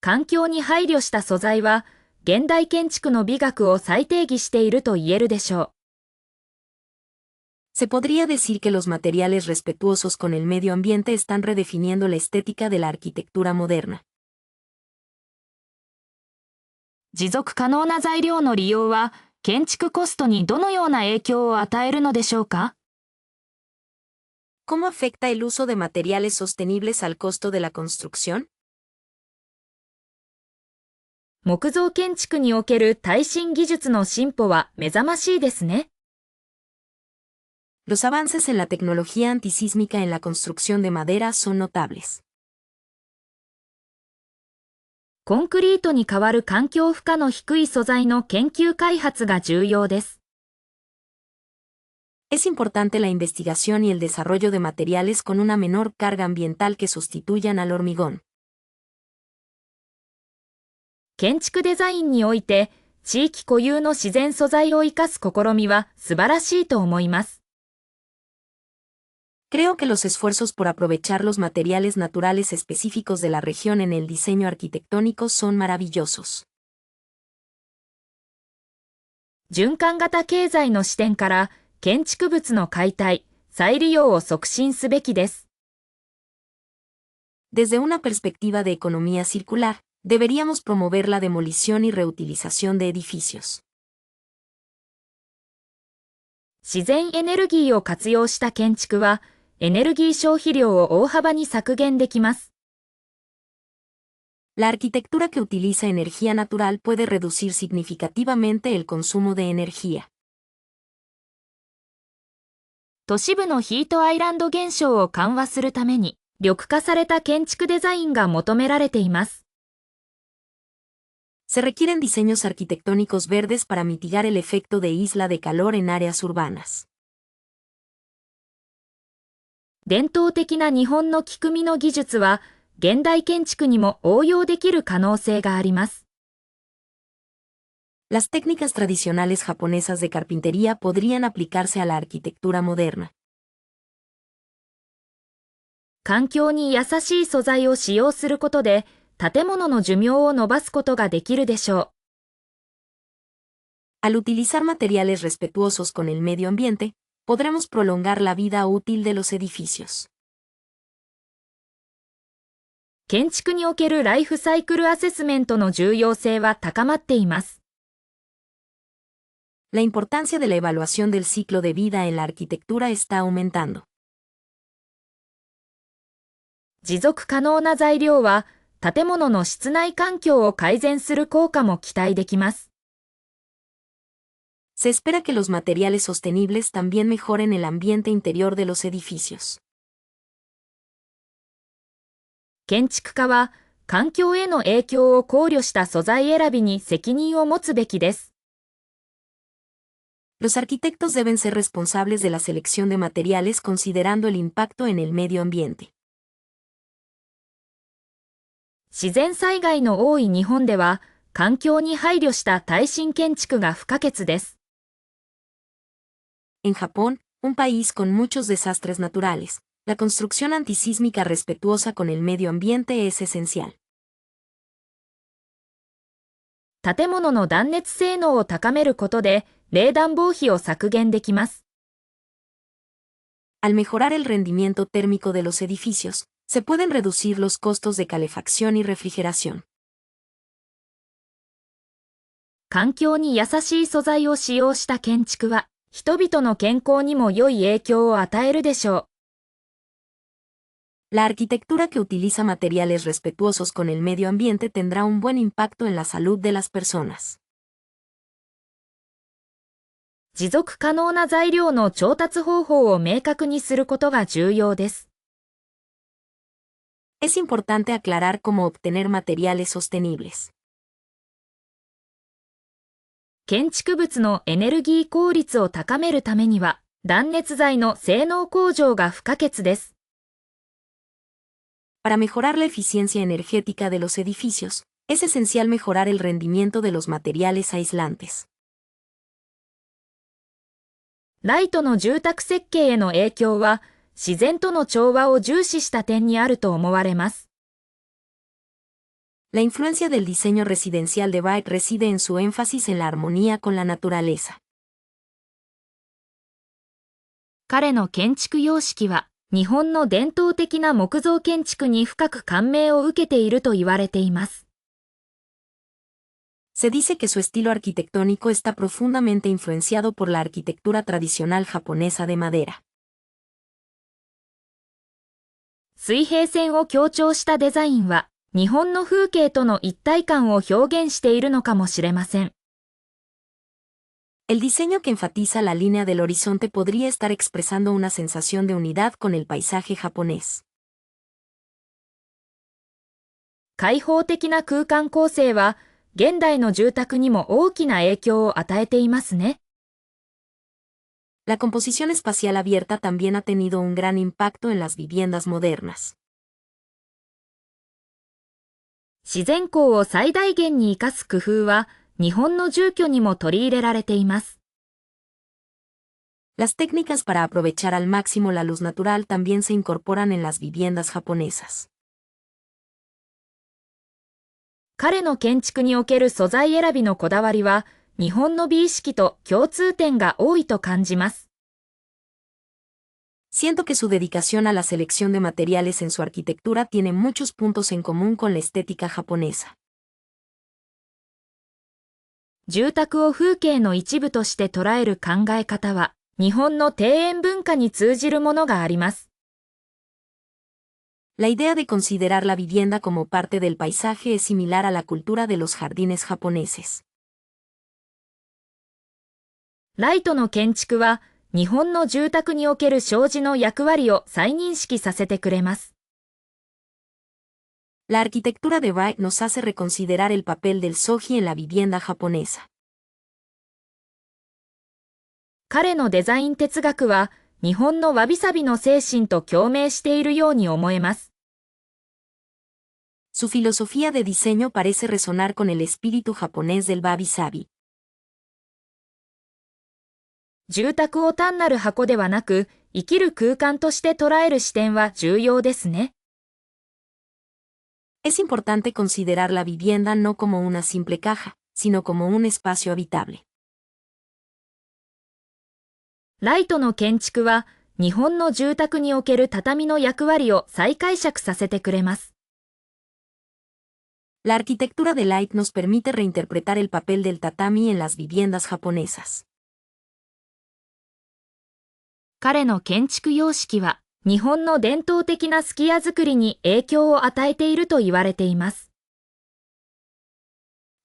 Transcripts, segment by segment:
環境に配慮した素材は、現代建築の美学を再定義していると言えるでしょう。Se podría decir que los materiales respetuosos con el medio ambiente están redefiniendo la estética de la arquitectura moderna. 持続可能な材料の利用は、建築コストにどのような影響を与えるのでしょうか？ ¿Cómo afecta el uso de materiales sostenibles al costo de la construcción? 木造建築における耐震技術の進歩は目覚ましいですね。Los avances en la tecnología antisísmica en la construcción de madera son notables. コンクリートに代わる環境負荷の低い素材の研究開発が重要です。Es importante la investigación y el desarrollo de materiales con una menor carga ambiental que sustituyan al hormigón. 建築デザインにおいて、地域固有の自然素材を生かす試みは素晴らしいと思います。Creo que los esfuerzos por aprovechar los materiales naturales específicos de la región en el diseño arquitectónico son maravillosos. 循環型経済の視点から、建築物の解体、再利用を促進すべきです。Desde una perspectiva de economía circular, deberíamos promover la demolición y reutilización de edificios. 自然エネルギーを活用した建築は、エネルギー消費量を大幅に削減できます。La arquitectura que utiliza energía natural puede reducir significativamente el consumo de energía. 都市部のヒートアイランド現象を緩和するために、緑化された建築デザインが求められています。Se requieren diseños arquitectónicos verdes para mitigar el efecto de isla de calor en áreas urbanas. 伝統的な日本の木組みの技術は、現代建築にも応用できる可能性があります。Las técnicas tradicionales japonesas de carpintería podrían aplicarse a la arquitectura moderna. 環境に優しい素材を使用することで、建物の寿命を伸ばすことができるでしょう。Al utilizar materiales respetuosos con el medio ambiente, podremos prolongar la vida útil de los edificios. 建築におけるライフサイクルアセスメントの重要性は高まっています。La importancia de la evaluación del ciclo de vida en la arquitectura está aumentando. 持続可能な材料は、建物の室内環境を改善する効果も期待できます。Se espera que los materiales sostenibles también mejoren el ambiente interior de los edificios. 建築家は、環境への影響を考慮した素材選びに責任を持つべきです。Los arquitectos deben ser responsables de la selección de materiales considerando el impacto en el medio ambiente. 自然災害の多い日本では、環境に配慮した耐震建築が不可欠です。En Japón, un país con muchos desastres naturales, la construcción antisísmica respetuosa con el medio ambiente es esencial. 建物の断熱性能を高めることで、冷暖房費を削減できます。Al mejorar el rendimiento térmico de los edificios, se pueden reducir los costos de calefacción y refrigeración. 環境に優しい素材を使用した建築は、人々の健康にも良い影響を与えるでしょう。La arquitectura que utiliza materiales respetuosos con el medio ambiente tendrá un buen impacto en la salud de las personas. 持続可能な材料の調達方法を明確にすることが重要です。Es importante aclarar cómo obtener materiales sostenibles. 建築物のエネルギー効率を高めるためには、断熱材の性能向上が不可欠です。Para mejorar la eficiencia energética de los edificios, es esencial mejorar el rendimiento de los materiales aislantes. ライトの住宅設計への影響は、自然との調和を重視した点にあると思われます。La influencia del diseño residencial de Wright reside en su énfasis en la armonía con la naturaleza. 彼の建築様式は、日本の伝統的な木造建築に深く感銘を受けていると言われています。Se dice que su estilo arquitectónico está profundamente influenciado por la arquitectura tradicional japonesa de madera. 水平線を強調したデザインは、日本の風景との一体感を表現しているのかもしれません。El diseño que enfatiza la línea del horizonte podría estar expresando una sensación de unidad con el paisaje japonés. 開放的な空間構成は、現代の住宅にも大きな影響を与えていますね。La composición espacial abierta también ha tenido un gran impacto en las viviendas modernas. 自然光を最大限に生かす工夫は、日本の住居にも取り入れられています。Las técnicas para aprovechar al máximo la luz natural también se incorporan en las viviendas japonesas. 彼の建築における素材選びのこだわりは、日本の美意識と共通点が多いと感じます。Siento que su dedicación a la selección de materiales en su arquitectura tiene muchos puntos en común con la estética japonesa. 住宅を風景の一部として捉える考え方は、日本の庭園文化に通じるものがあります。La idea de considerar la vivienda como parte del paisaje es similar a la cultura de los jardines japoneses. ライトの建築は、日本の住宅における障子の役割を再認識させてくれます。La arquitectura de Wright nos hace reconsiderar el papel del shoji en la vivienda japonesa. 彼のデザイン哲学は、日本のわびさびの精神と共鳴しているように思えます。Su filosofía de diseño parece resonar con el espíritu japonés del wabi-sabi. 住宅を単なる箱ではなく、生きる空間として捉える視点は重要ですね。Es importante considerar la vivienda no como una simple caja, sino como un espacio habitable. ライトの建築は、日本の住宅における畳の役割を再解釈させてくれます。La arquitectura de Light nos permite reinterpretar el papel del tatami en las viviendas japonesas. 彼の建築様式は、日本の伝統的なすき家作りに影響を与えていると言われています。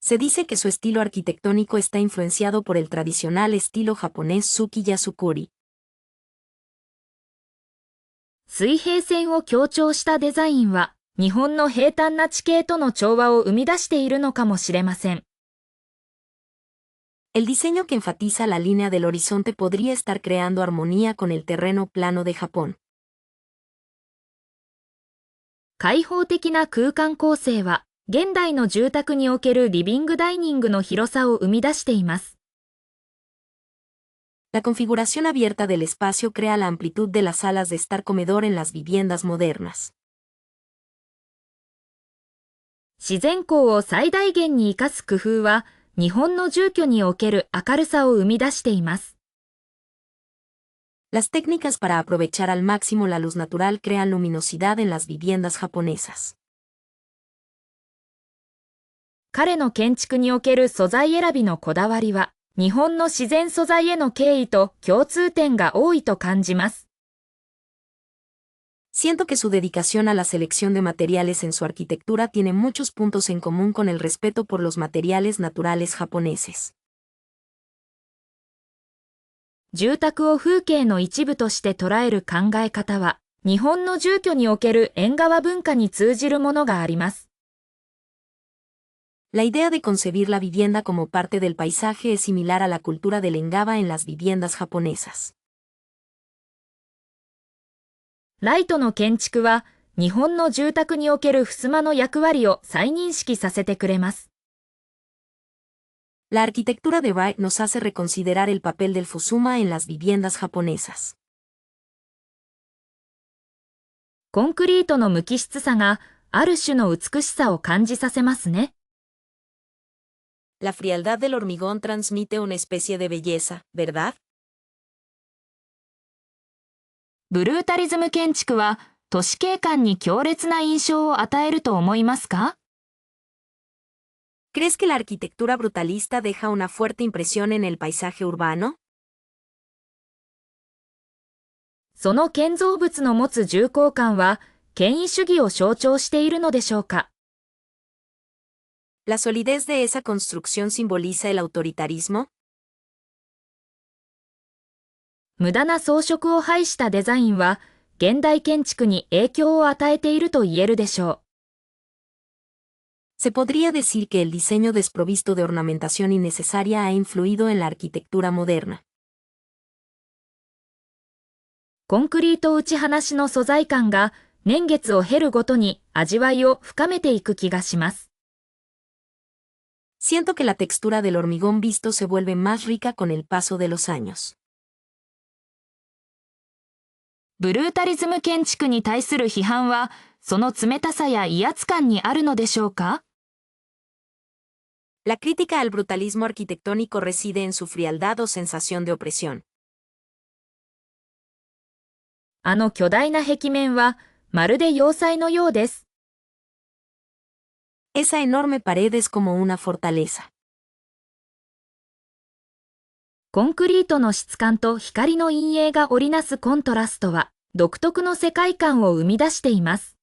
Se dice que su estilo arquitectónico está influenciado por el tradicional estilo japonés Suki Yasukuri. 水平線を強調したデザインは、日本の平坦な地形との調和を生み出しているのかもしれません。El diseño que enfatiza la línea del horizonte podría estar creando armonía con el terreno plano de Japón. 開放的な空間構成は、現代の住宅におけるリビングダイニングの広さを生み出しています。La configuración abierta del espacio crea la amplitud de las salas de estar comedor en las viviendas modernas. 自然光を最大限に生かす工夫は、日本の住居における明るさを生み出しています。Las técnicas para aprovechar al máximo la luz natural crean luminosidad en las viviendas japonesas. 彼の建築における素材選びのこだわりは、日本の自然素材への敬意と共通点が多いと感じます。Siento que su dedicación a la selección de materiales en su arquitectura tiene muchos puntos en común con el respeto por los materiales naturales japoneses. 住宅を風景の一部として捉える考え方は、日本の住居における縁側文化に通じるものがあります。La idea de concebir la vivienda como parte del paisaje es similar a la cultura del engava en las viviendas japonesas. ライトの建築は、日本の住宅における襖の役割を再認識させてくれます。La arquitectura de Wright nos hace reconsiderar el papel del fusuma en las viviendas japonesas. コンクリートの無機質さが、ある種の美しさを感じさせますね。La frialdad del hormigón transmite una especie de belleza, ¿verdad? ブルータリズム建築は都市景観に強烈な印象を与えると思いますか？ ¿Crees que la arquitectura brutalista deja una fuerte impresión en el paisaje urbano? その建造物の持つ重厚感は権威主義を象徴しているのでしょうか？ ¿La solidez de esa construcción simboliza el autoritarismo? 無駄な装飾を排したデザインは現代建築に影響を与えていると言えるでしょう。Se podría decir que el diseño desprovisto de ornamentación innecesaria ha influido en la arquitectura moderna. コンクリート打ち放しの素材感が年月を経るごとに味わいを深めていく気がします。Siento que la textura del hormigón visto se vuelve más rica con el paso de los años. ブルータリズム建築に対する批判はその冷たさや威圧感にあるのでしょうか？ La crítica al brutalismo arquitectónico reside en su frialdad o sensación de opresión. あの巨大な壁面はまるで要塞のようです。Esa enorme pared es como una fortaleza. コンクリートの質感と光の陰影が織りなすコントラストは独特の世界観を生み出しています。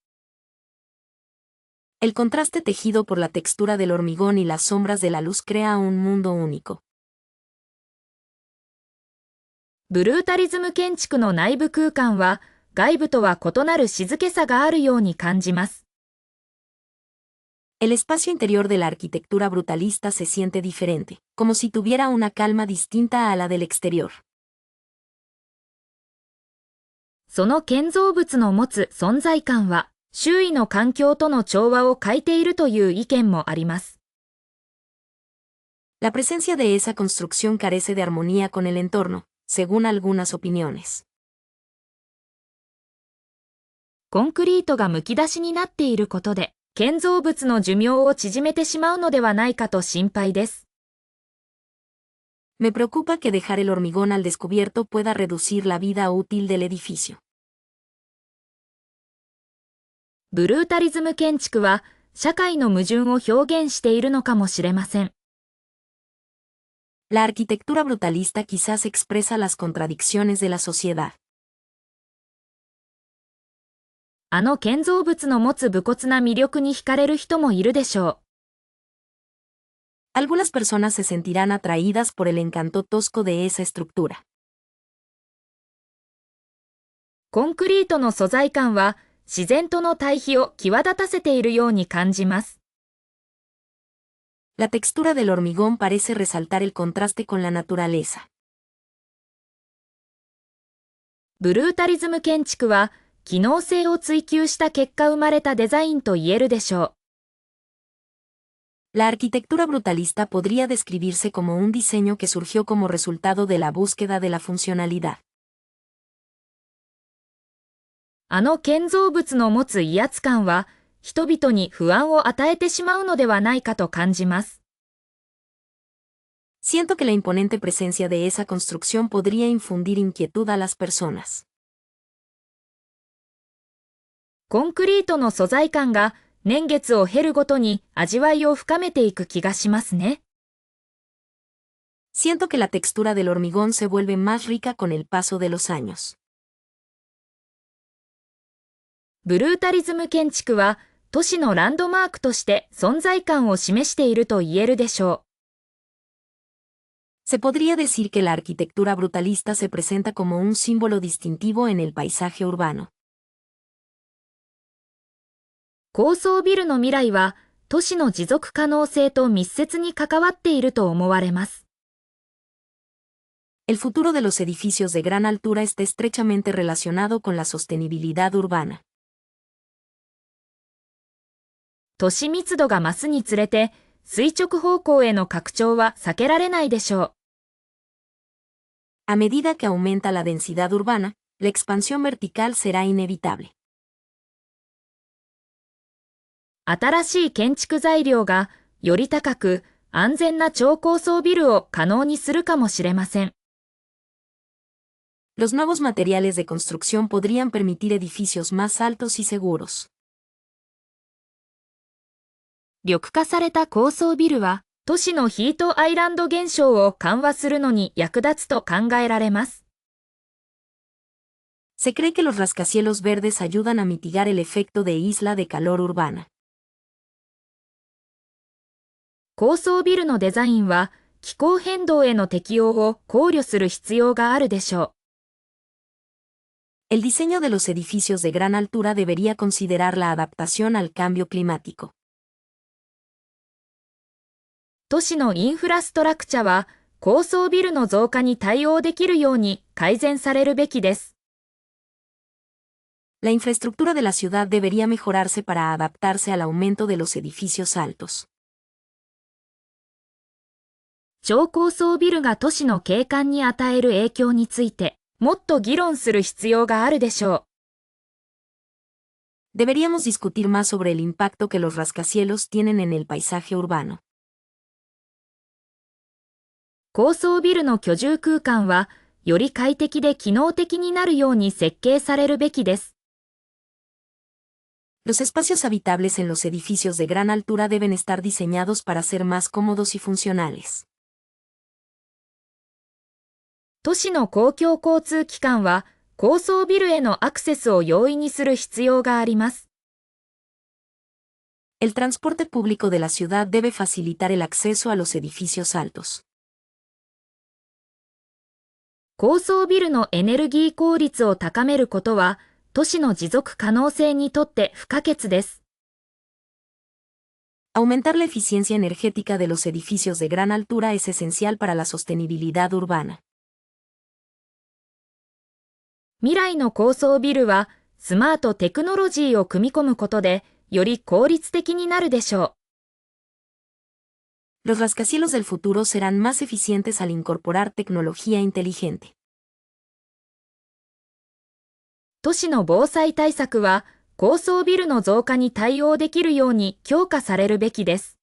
El contraste tejido por la textura del hormigón y las sombras de la luz crea un mundo único. ブルータリズム建築の内部空間は外部とは異なる静けさがあるように感じます。El espacio interior de la arquitectura brutalista se siente diferente, como si tuviera una calma distinta a la del exterior. その建造物の持つ存在感は周囲の環境との調和を欠いているという意見もあります。La presencia de esa construcción carece de armonía con el entorno, según algunas opiniones. コンクリートがむき出しになっていることで、建造物の寿命を縮めてしまうのではないかと心配です。Me preocupa que dejar el hormigón al descubierto pueda reducir la vida útil del edificio. ブルータリズム建築は社会の矛盾を表現しているのかもしれません。La arquitectura brutalista quizás expresa las contradicciones de la sociedad. あの建造物の持つ武骨な魅力に惹かれる人もいるでしょう。Algunas personas se sentirán atraídas por el encanto tosco de esa estructura. コンクリートの素材感は自然との対比を際立たせているように感じます。La textura del hormigón parece resaltar el contraste con la naturaleza. ブルータリズム建築は機能性を追求した結果生まれたデザインと言えるでしょう。La arquitectura brutalista podría describirse como un diseño que surgió como resultado de la búsqueda de la funcionalidad. あの建造物の持つ威圧感は人々に不安を与えてしまうのではないかと感じます。Siento que la imponente presencia de esa construcción podría infundir inquietud a las personas. コンクリートの素材感が年月を経るごとに味わいを深めていく気がしますね。Siento que la textura del hormigón se vuelve más rica con el paso de los años. ブルータリズム建築は都市のランドマークとして存在感を示していると言えるでしょう。Se podría decir que la arquitectura brutalista se presenta como un símbolo distintivo en el paisaje urbano. 高層ビルの未来は都市の持続可能性と密接に関わっていると思われます。El futuro de los edificios de gran altura está estrechamente relacionado con la sostenibilidad urbana. 都市密度が増すにつれて垂直方向への拡張は避けられないでしょう。A medida que aumenta la densidad urbana, la expansión vertical será inevitable. 新しい建築材料がより高く安全な超高層ビルを可能にするかもしれません。Los nuevos materiales de construcción podrían permitir edificios más altos y seguros. 緑化された高層ビルは、都市のヒートアイランド現象を緩和するのに役立つと考えられます。Se cree que los rascacielos verdes ayudan a mitigar el efecto de isla de calor urbana. 高層ビルのデザインは、気候変動への適応を考慮する必要があるでしょう。El diseño de los edificios de gran altura debería considerar la adaptación al cambio climático. 都市のインフラストラクチャは、高層ビルの増加に対応できるように改善されるべきです。La infraestructura de la ciudad debería mejorarse para adaptarse al aumento de los edificios altos. 超高層ビルが都市の景観に与える影響について、もっと議論する必要があるでしょう。Deberíamos discutir más sobre el impacto que los rascacielos tienen en el paisaje urbano. 高層ビルの居住空間は、より快適で機能的になるように設計されるべきです。Los espacios habitables en los edificios de gran altura deben estar diseñados para ser más cómodos y funcionales. 都市の公共交通機関は、高層ビルへのアクセスを容易にする必要があります。El transporte público de la ciudad debe facilitar el acceso a los edificios altos. 高層ビルのエネルギー効率を高めることは、都市の持続可能性にとって不可欠です。Aumentar la eficiencia energética de los edificios de gran altura es esencial para la sostenibilidad urbana. 未来の高層ビルは、スマートテクノロジーを組み込むことで、より効率的になるでしょう。Los rascacielos del futuro serán más eficientes al incorporar tecnología inteligente. 都市の防災対策は、高層ビルの増加に対応できるように強化されるべきです。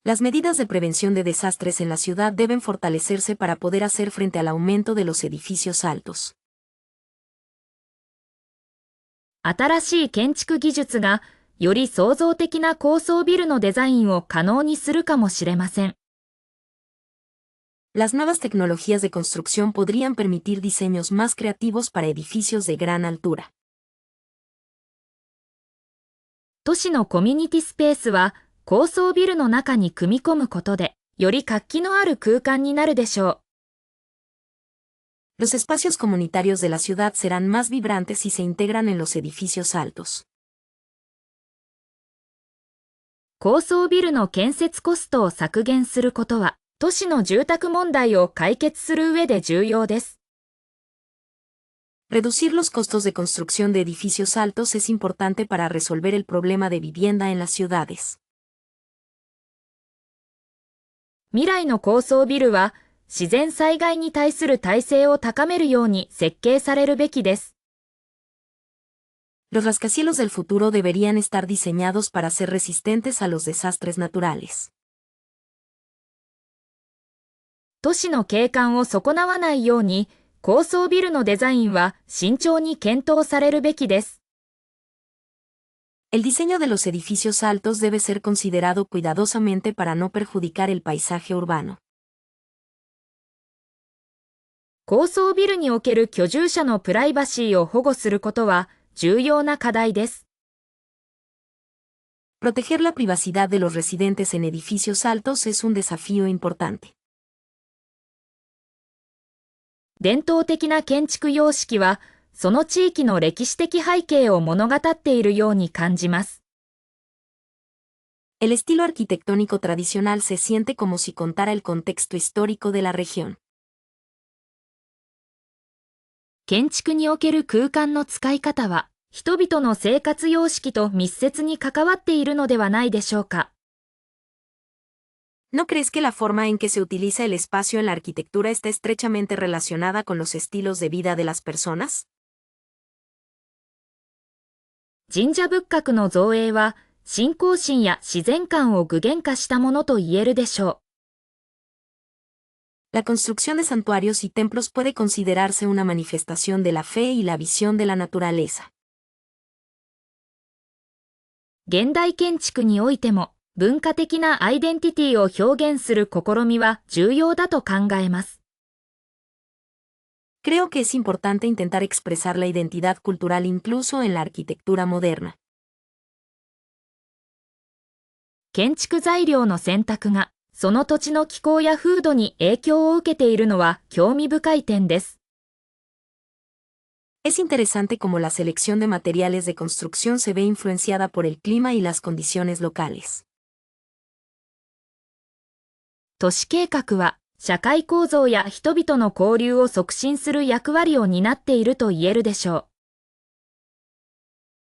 Las medidas de prevención de desastres en la ciudad deben fortalecerse para poder hacer frente al aumento de los edificios altos. 新しい建築技術が、より創造的な高層ビルのデザインを可能にするかもしれません。Las nuevas tecnologías de construcción podrían permitir diseños más creativos para edificios de gran altura. 都市のコミュニティスペースは、高層ビルの中に組み込むことで、より活気のある空間になるでしょう。Los espacios comunitarios de la ciudad serán más vibrantes si se integran en los edificios altos. 高層ビルの建設コストを削減することは、都市の住宅問題を解決する上で重要です。Reducir los costos de construcción de edificios altos es importante para resolver el problema de vivienda en las ciudades. 未来の高層ビルは、自然災害に対する耐性を高めるように設計されるべきです。Los rascacielos del futuro deberían estar diseñados para ser resistentes a los desastres naturales. 都市の景観を損なわないように、高層ビルのデザインは慎重に検討されるべきです。El diseño de los edificios altos debe ser considerado cuidadosamente para no perjudicar el paisaje urbano. 高層ビルにおける居住者のプライバシーを保護することは重要な課題です。Proteger la privacidad de los residentes en edificios altos es un desafío importante. 伝統的な建築様式は、その地域の歴史的背景を物語っているように感じます。El estilo arquitectónico tradicional se siente como si contara el contexto histórico de la región. 建築における空間の使い方は、人々の生活様式と密接に関わっているのではないでしょうか。¿No crees que la forma en que se utiliza el espacio en la arquitectura está estrechamente relacionada con los estilos de vida de las personas? 神社仏閣の造営は、信仰心や自然観を具現化したものと言えるでしょLa construcción de santuarios y templos puede considerarse una manifestación de la fe y la visión de la naturaleza. う。現代建築においても、文化的なアイデンティティを表現する試みは重要だと考えます。Creo que es importante intentar expresar la identidad cultural incluso en la arquitectura moderna. 建築材料の選択が、その土地の気候や風土に影響を受けているのは興味深い点です。Es interesante cómo la selección de materiales de construcción se ve influenciada por el clima y las condiciones locales. 都市計画は、社会構造や人々の交流を促進する役割を担っていると言えるでしょ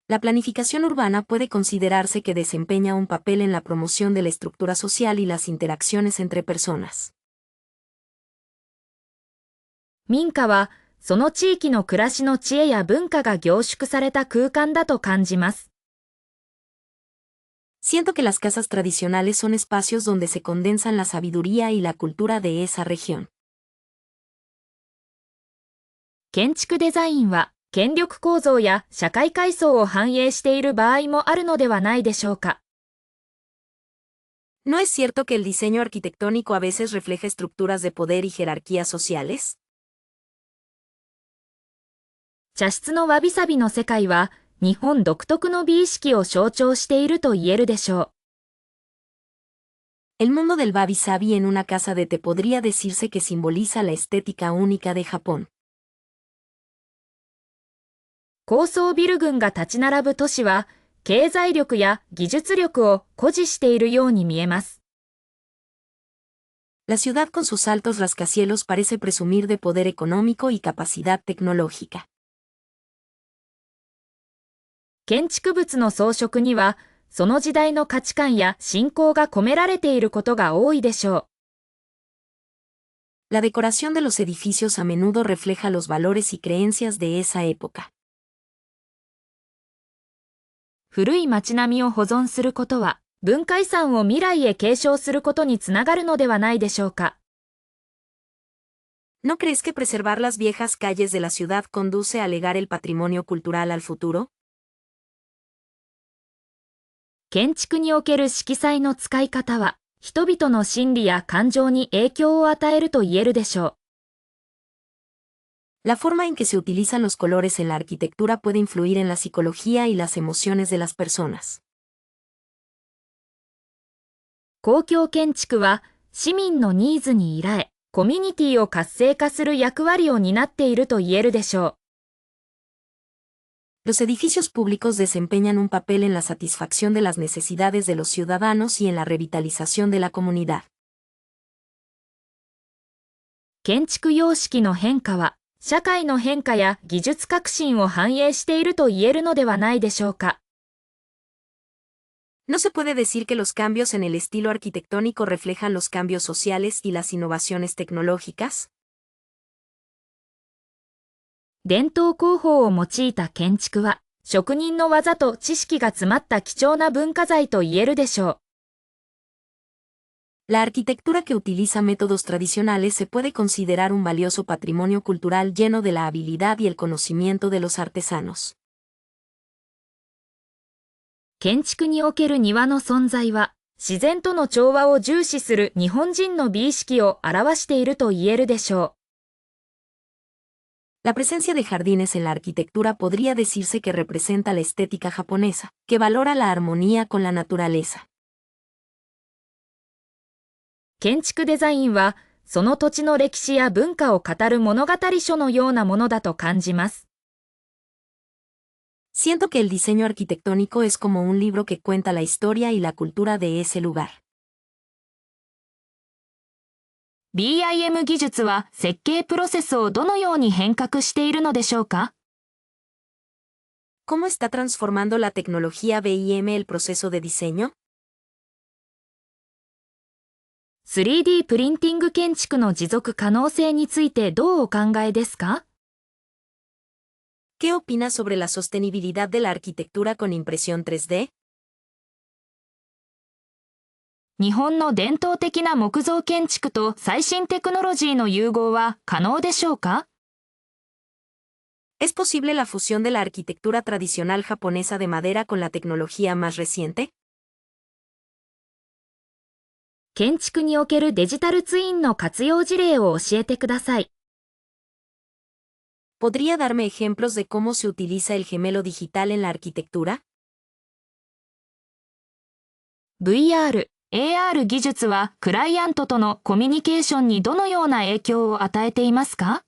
う。La planificación urbana puede considerarse que desempeña un papel en la promoción de la estructura social y las interacciones entre personas. 民家は、その地域の暮らしの知恵や文化が凝縮された空間だと感じます。Siento que las casas tradicionales son espacios donde se condensan la sabiduría y la cultura de esa región. 建築デザインは、権力構造や社会階層を反映している場合もあるのではないでしょうか。¿No es cierto que el diseño arquitectónico a veces refleja estructuras de poder y jerarquías sociales? 茶室のわびさびの世界は、日本独特の美意識を象徴していると言えるでしょう。El mundo del wabi-sabi en una casa de té podría decirse que simboliza la estética única de Japón. 高層ビル群が立ち並ぶ都市は、経済力や技術力を誇示しているように見えます。La ciudad con sus altos rascacielos parece presumir de poder económico y capacidad tecnológica. 建築物の装飾には、その時代の価値観や信仰が込められていることが多いでしょう。La decoración de los edificios a menudo refleja los valores y creencias de esa época. 古い街並みを保存することは、文化遺産を未来へ継承することにつながるのではないでしょうか。¿No crees que preservar las viejas calles de la ciudad conduce a legar el patrimonio cultural al futuro? 建築における色彩の使い方は、人々の心理や感情に影響を与えると言えるでしょう。La forma en que se utilizan los colores en la arquitectura puede influir en la psicología y las emociones de las personas. 公共建築は、市民のニーズに依らえ、コミュニティを活性化する役割を担っていると言えるでしょう。Los edificios públicos desempeñan un papel en la satisfacción de las necesidades de los ciudadanos y en la revitalización de la comunidad. 建築様式の変化は、社会の変化や技術革新を反映していると言えるのではないでしょうか。No se puede decir que los cambios en el estilo arquitectónico reflejan los cambios sociales y las innovaciones tecnológicas. 伝統工法を用いた建築は、職人の技と知識が詰まった貴重な文化財と言えるでしょう。La arquitectura que utiliza métodos tradicionales se puede considerar un valioso patrimonio cultural lleno de la habilidad y el conocimiento de los artesanos. 建築における庭の存在は、自然との調和を重視する日本人の美意識を表していると言えるでしょう。La presencia de jardines en la arquitectura podría decirse que representa la estética japonesa, que valora la armonía con la naturaleza. 建築デザインは、その土地の歴史や文化を語る物語書のようなものだと感じます。Siento que el diseño arquitectónico es como un libro que cuenta la historia y la cultura de ese lugar. BIM 技術は設計プロセスをどのように変革しているのでしょうか？ ¿Cómo está transformando la tecnología BIM el proceso de diseño? 3D プリンティング建築の持続可能性についてどうお考えですか？ ¿Qué opinas sobre la sostenibilidad de la arquitectura con impresión 3D? 日本の伝統的な木造建築と最新テクノロジーの融合は可能でしょうか？ ¿Es posible la fusión de la arquitectura tradicional japonesa de madera con la tecnología más reciente? 建築におけるデジタルツインの活用事例を教えてください。¿Podría darme ejemplos de cómo se utiliza el gemelo digital en la arquitectura? VR、AR 技術はクライアントとのコミュニケーションにどのような影響を与えていますか？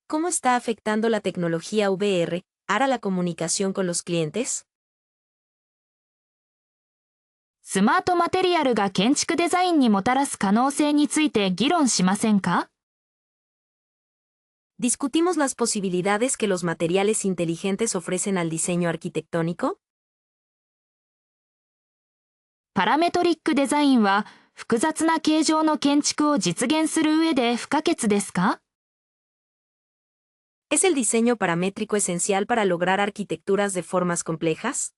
¿Cómo está afectando la tecnología VR a la comunicación con los clientes? スマートマテリアルが建築デザインにもたらす可能性について議論しませんか？ ¿Discutimos las posibilidades que los materiales inteligentes ofrecen al diseño arquitectónico? パラメトリックデザインは複雑な形状の建築を実現する上で不可欠ですか？ ¿Es el diseño paramétrico esencial para lograr arquitecturas de formas complejas?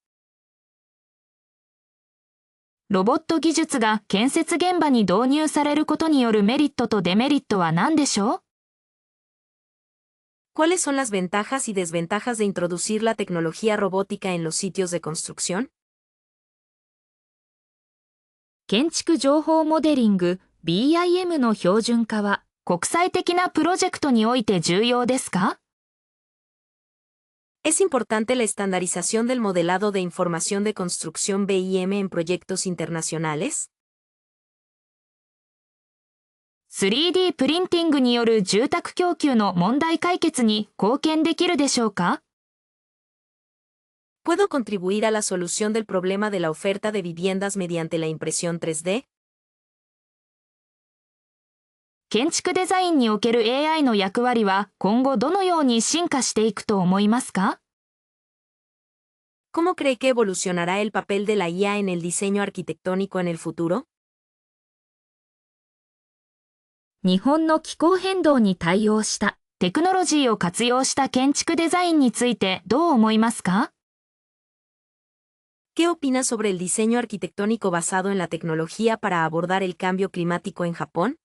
ロボット技術が建設現場に導入されることによるメリットとデメリットは何でしょう？ ¿Cuáles son las ventajas y desventajas de introducir la tecnología robótica en los sitios de construcción? 建築情報モデリング BIM の標準化は国際的なプロジェクトにおいて重要ですか？ ¿Es importante la estandarización del modelado de información de construcción BIM en proyectos internacionales? 3D プリンティングによる住宅供給の問題解決に貢献できるでしょうか？ ¿Puedo contribuir a la solución del problema de la oferta de viviendas mediante la impresión 3D? 建築デザインにおける AI の役割は今後どのように進化していくと思いますか？ ¿Cómo cree que evolucionará el papel de la IA en el diseño arquitectónico en el futuro? 日本の気候変動に対応したテクノロジーを活用した建築デザインについてどう思いますか？ ¿Qué opinas sobre el diseño arquitectónico basado en la tecnología para abordar el cambio climático en Japón?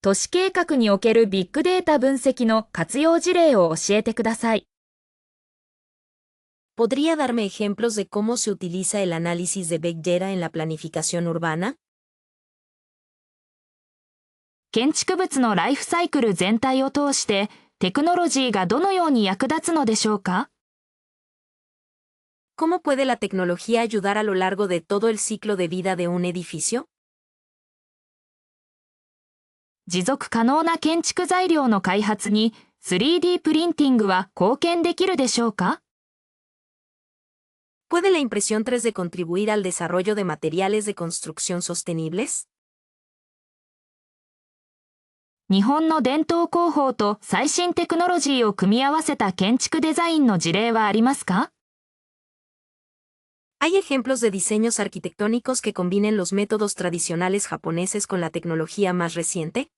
都市計画におけるビッグデータ分析の活用事例を教えてください。¿Podría darme ejemplos de cómo se utiliza el análisis de Big Data en la planificación urbana? 建築物のライフサイクル全体を通してテクノロジーがどのように役立つのでしょうか？ ¿Cómo puede la tecnología ayudar a lo largo de todo el ciclo de vida de un edificio? 持続可能な建築材料の開発に 3D プリンティングは貢献できるでしょうか？ ¿Puede la impresión 3D contribuir al desarrollo de materiales de construcción sostenibles? 日本の伝統工法と最新テクノロジーを組み合わせた建築デザインの事例はありますか？ ¿Hay ejemplos de diseños arquitectónicos que combinen los métodos tradicionales japoneses con la tecnología más reciente?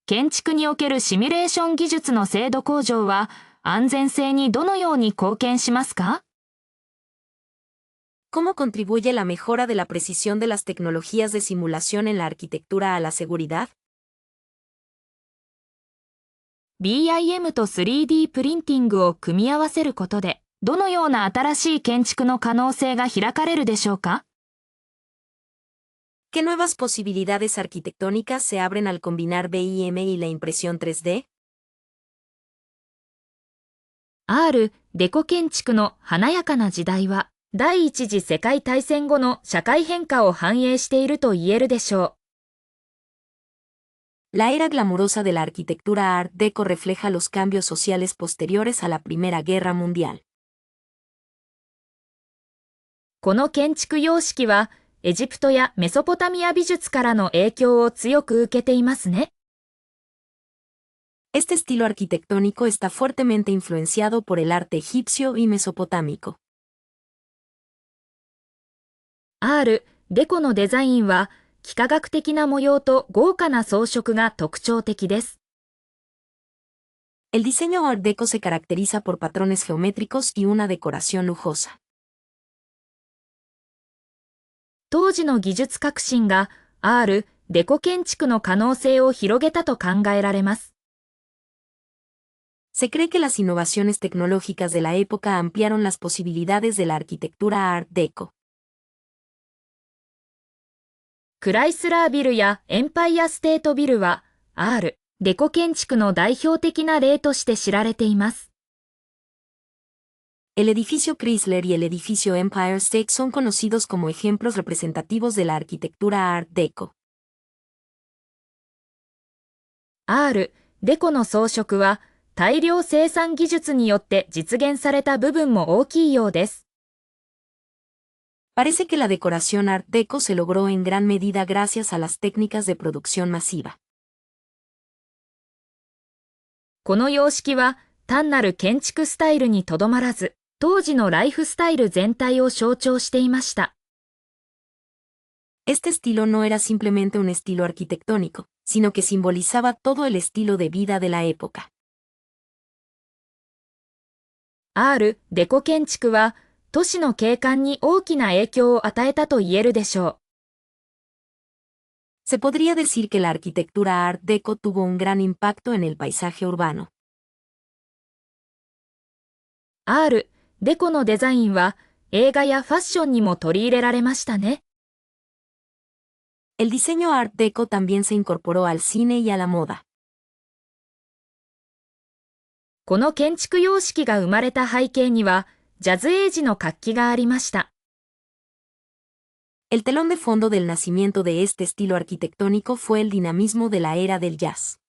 建築におけるシミュレーション技術の精度向上は安全性にどのように貢献しますか？ ¿Cómo contribuye la mejora de la precisión de las tecnologías de simulación en la arquitectura a la seguridad? BIM と 3D プリンティングを組み合わせることでどのような新しい建築の可能性が開かれるでしょうか？ ¿Qué nuevas posibilidades arquitectónicas se abren al combinar BIM y la impresión 3D? R、デコ建築の華やかな時代は、第一次世界大戦後の社会変化を反映していると言えるでしょLa era glamurosa de la arquitectura Art Deco refleja los cambios sociales posteriores a la Primera Guerra Mundial. う。この建築様式は、エジプトやメソポタミア美術からの影響を強く受けていますね。Este estilo arquitectónico está fuertemente influenciado por el arte egipcio y mesopotámico. R、デコのデザインは幾何学的な模様と豪華な装飾が特徴的です。El diseño Art Deco se caracteriza por patrones geométricos y una decoración lujosa. 当時の技術革新が R・デコ建築の可能性を広げたと考えられます。Se cree que las innovaciones tecnológicas de la época ampliaron las posibilidades de la arquitectura Art Deco. クライスラービルやエンパイアステートビルは R・デコ建築の代表的な例として知られています。El edificio Chrysler y el edificio Empire State son conocidos como ejemplos representativos de la arquitectura Art Deco. R・デコの装飾は大量生産技術によって実現された部分も大きいようです。Parece que la decoración Art Deco se logró en gran medida gracias a las técnicas de producción masiva. この様式は単なる建築スタイルにとどまらず、当時のライフスタイル全体を象徴していました。Este estilo no era simplemente un estilo arquitectónico, sino que simbolizaba todo el estilo de vida de la época. R・デコ建築は都市の景観に大きな影響を与えたと言えるでしょう。Se podría decir que la arquitectura Art Deco tuvo un gran impacto en el paisaje urbano. R・デコのデザインは映画やファッションにも取り入れられましたね。El diseño Art Deco también se incorporó al cine y a la moda. この建築様式が生まれた背景には、ジャズエイジの活気がありました。El telón de fondo del nacimiento de este estilo arquitectónico fue el dinamismo de la era del jazz.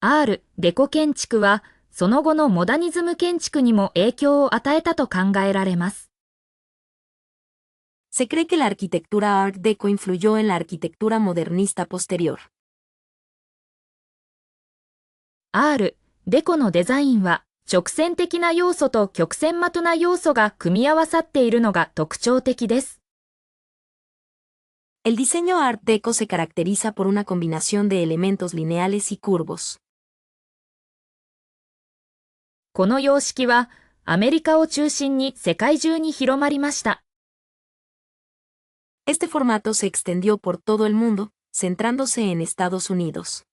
R・デコ建築は、その後のモダニズム建築にも影響を与えたと考えられます。Se cree que la arquitectura Art Deco influyó en la arquitectura modernista posterior. R・デコのデザインは、直線的な要素と曲線的な要素が組み合わさっているのが特徴的です。El diseño Art Deco se caracteriza por una combinación de elementos lineales y curvos. この様式は、アメリカを中心に世界中に広まりました。Este formato se extendió por todo el mundo, centrándose en Estados Unidos.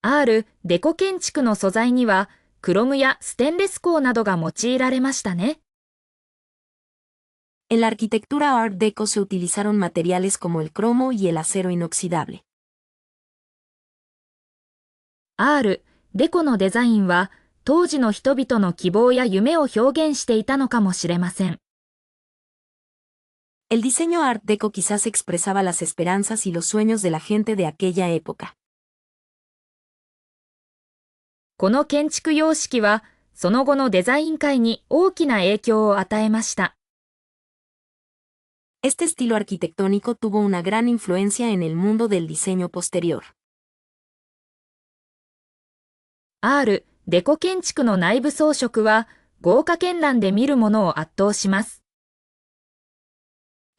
R・デコ建築の素材には、クロムやステンレス鋼などが用いられましたね。En la arquitectura Art Deco se utilizaron materiales como el cromo y el acero inoxidable. R・デコのデザインは、当時の人々の希望や夢を表現していたのかもしれません。El diseño Art Deco quizás expresaba las esperanzas y los sueños de la gente de aquella época. この建築様式は、その後のデザイン界に大きな影響を与えました。Este estilo arquitectónico tuvo una gran influencia en el mundo del diseño posterior. R・デコ建築の内部装飾は、豪華絢爛で見るものを圧倒します。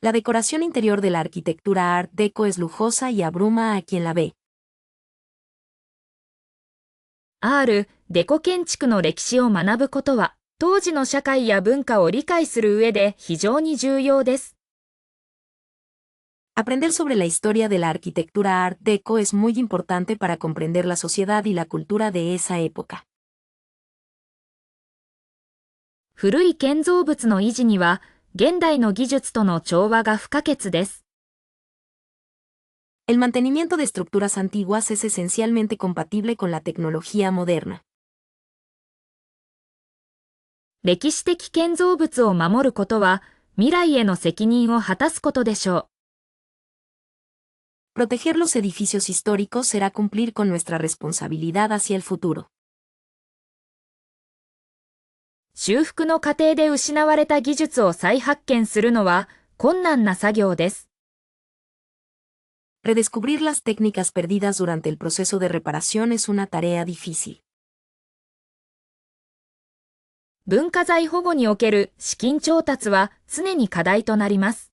La decoración interior de la arquitectura Art Deco es lujosa y abruma a quien la ve. R・デコ建築の歴史を学ぶことは、当時の社会や文化を理解する上で非常に重要です。Aprender sobre la historia de la arquitectura Art Deco es muy importante para comprender la sociedad y la cultura de esa época. 古い建造物の維持には、現代の技術との調和が不可欠です。El mantenimiento de estructuras antiguas es esencialmente compatible con la tecnología moderna. 歴史的建造物を守ることは、未来への責任を果たすことでしょう。Proteger los edificios históricos será cumplir con nuestra responsabilidad hacia el futuro. 修復の過程で失われた技術を再発見するのは困難な作業です。Redescubrir las técnicas perdidas durante el proceso de reparación es una tarea difícil. 文化財保護における資金調達は常に課題となります。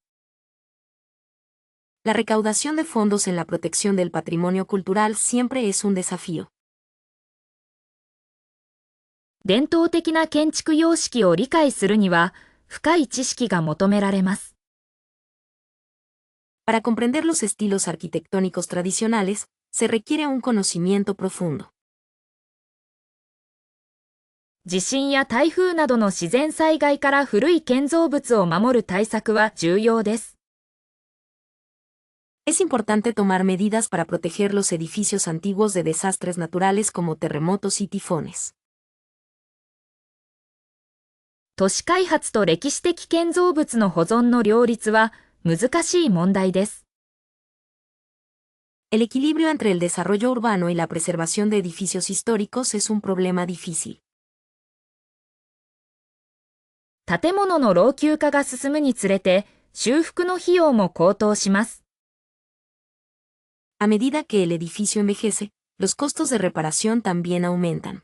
La recaudación de fondos en la protección del patrimonio cultural siempre es un desafío. 伝統的な建築様式を理解するには、深い知識が求められます。Para comprender los estilos arquitectónicos tradicionales, se requiere un conocimiento profundo. 地震や台風などの自然災害から古い建造物を守る対策は重要です。Es importante tomar medidas para proteger los edificios antiguos de desastres naturales como terremotos y tifones. 都市開発と歴史的建造物の保存の両立は難しい問題です。El equilibrio entre el desarrollo urbano y la preservación de edificios históricos es un problema difícil. 建物の老朽化が進むにつれて、修復の費用も高騰します。A medida que el edificio envejece, los costos de reparación también aumentan.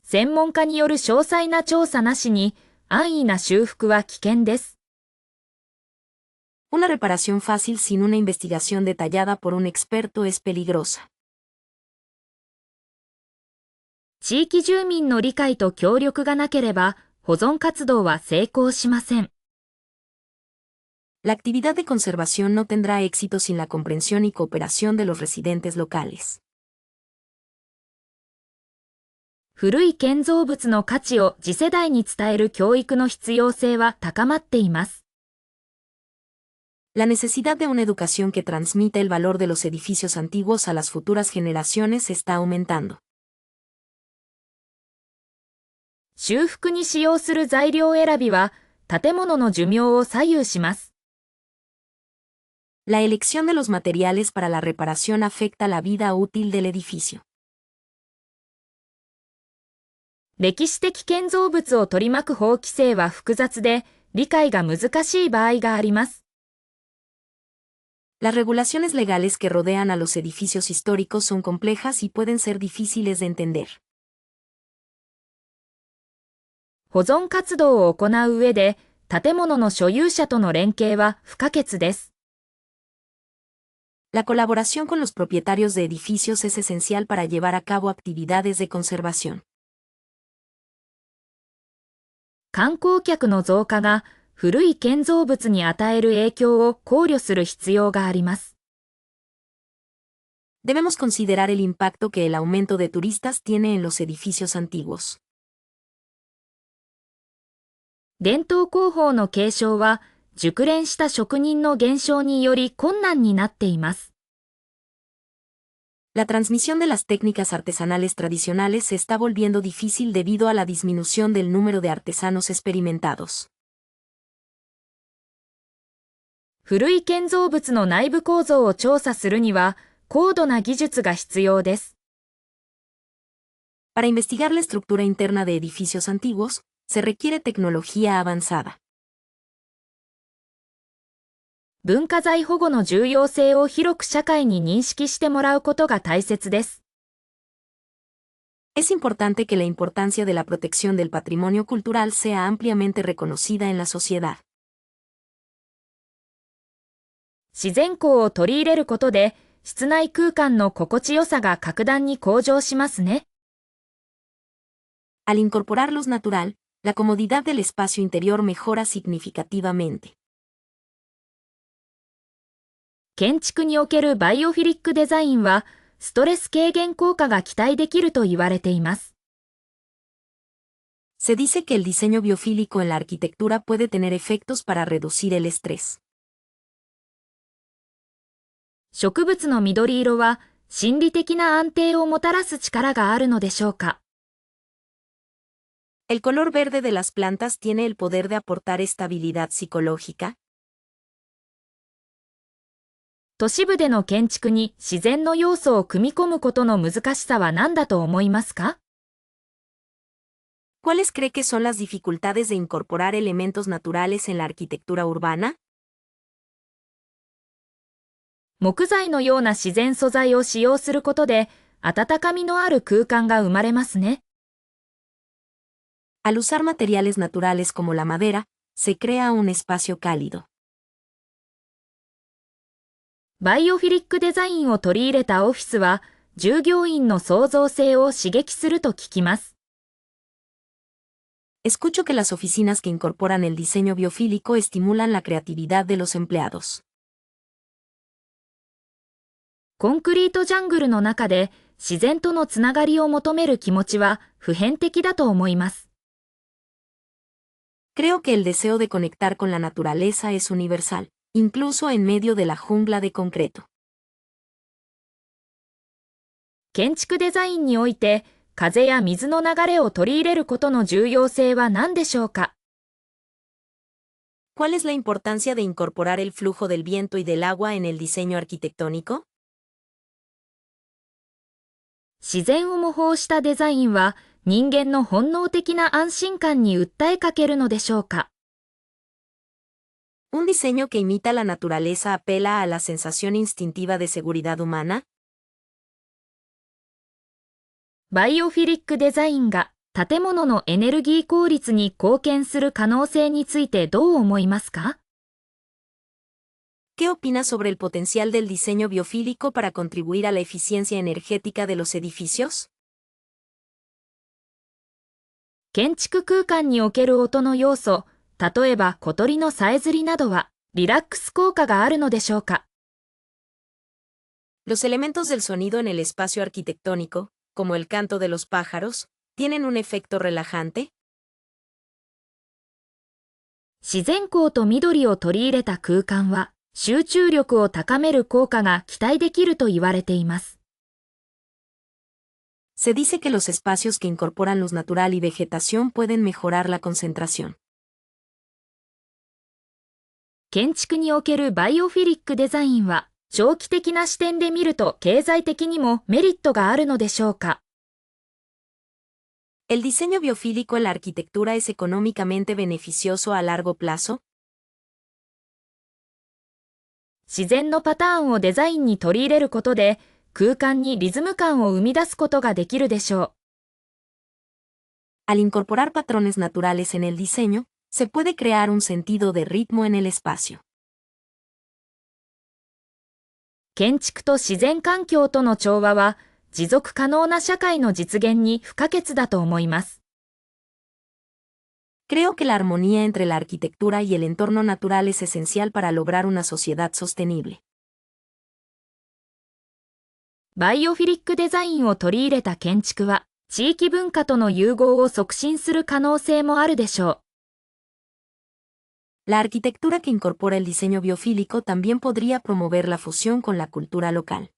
専門家による詳細な調査なしに、安易な修復は危険です。Una reparación fácil sin una investigación detallada por un experto es peligrosa. 地域住民の理解と協力がなければ、保存活動は成功しません。La actividad de conservación no tendrá éxito sin la comprensión y cooperación de los residentes locales. 古い建造物の価値を次世代に伝える教育の必要性は高まっています。La necesidad de una educación que transmita el valor de los edificios antiguos a las futuras generaciones está aumentando. 修復に使用する材料選びは、建物の寿命を左右します。La elección de los materiales para la reparación afecta la vida útil del edificio. 歴史的建造物を取り巻く法規制は複雑で、理解が難しい場合があります。Las regulaciones legales que rodean a los edificios históricos son complejas y pueden ser difíciles de entender. 保存活動を行う上で、建物の所有者との連携は不可欠です。La colaboración con los propietarios de edificios es esencial para llevar a cabo actividades de conservación. 観光客の増加が古い建造物に与える影響を考慮する必要があります。Debemos considerar el impacto que el aumento de turistas tiene en los edificios antiguos. 伝統工法の継承は、熟練した職人の減少により困難になっています。La transmisión de las técnicas artesanales tradicionales se está volviendo difícil debido a la disminución del número de artesanos experimentados. 古い建造物の内部構造を調査するには、高度な技術が必要です。Para investigar la estructura interna de edificios antiguos, se requiere tecnología avanzada. 文化財保護の重要性を広く社会に認識してもらうことが大切です。Es importante que la importancia de la protección del patrimonio cultural sea ampliamente reconocida en la sociedad. 自然光を取り入れることで、室内空間の心地よさが格段に向上しますね。Al incorporar luz natural, la comodidad del espacio interior mejora significativamente. 建築におけるバイオフィリックデザインは、ストレス軽減効果が期待できると言われています。Se dice que el diseño biofílico en la arquitectura puede tener efectos para reducir el estrés. 植物の緑色は、心理的な安定をもたらす力があるのでしょうか。¿El color verde de las plantas tiene el poder de aportar estabilidad psicológica? 都市部での建築に自然の要素を組み込むことの難しさは何だと思いますか？ ¿Cuáles cree que son las dificultades de incorporar elementos naturales en la arquitectura urbana? 木材のような自然素材を使用することで、温かみのある空間が生まれますね。Al usar materiales naturales como la madera, se crea un espacio cálido. バイオフィリックデザインを取り入れたオフィスは、従業員の創造性を刺激すると聞きます。Escucho que las oficinas que incorporan el diseño biofílico estimulan la creatividad de los empleados. コンクリートジャングルの中で自然とのつながりを求める気持ちは普遍的だと思います。Creo que el deseo de conectar con la naturaleza es universal, incluso en medio de la jungla de concreto. 建築デザインにおいて風や水の流れを取り入れることの重要性は何でしょうか？ ¿Cuál es la importancia de incorporar el flujo del viento y del agua en el diseño arquitectónico? 自然を模倣したデザインは人間の本能的な安心感に訴えかけるのでしょうか？ ¿Un diseño que imita la naturaleza apela a la sensación instintiva de seguridad humana? バイオフィリックデザインが建物のエネルギー効率に貢献する可能性についてどう思いますか？ ¿Qué opinas sobre el potencial del diseño biofílico para contribuir a la eficiencia energética de los edificios? 建築空間における音の要素、例えば小鳥のさえずりなどはリラックス効果があるのでしょうか？ Los elementos del sonido en el espacio arquitectónico, como el canto de los pájaros, ¿tienen un efecto relajante? 自然光と緑を取り入れた空間は集中力を高める効果が期待できると言われています。Se dice que los espacios que incorporan luz natural y vegetación pueden mejorar la concentración. 建築におけるバイオフィリックデザインは長期的な視点で見ると経済的にもメリットがあるのでしょうか？ ¿El diseño biofílico en la arquitectura es económicamente beneficioso a largo plazo? 自然のパターンをデザインに取り入れることで空間にリズム感を生み出すことができるでしょう。Al incorporar patrones naturales en el diseño, se puede crear un sentido de ritmo en el espacio. 建築と自然環境との調和は持続可能な社会の実現に不可欠だと思います。Creo que la armonía entre la arquitectura y el entorno natural es esencial para lograr una sociedad sostenible. バイオフィリックデザインを取り入れた建築は地域文化との融合を促進する可能性もあるでしょう。La arquitectura que incorpora el diseño biofílico también podría promover la fusión con la cultura local.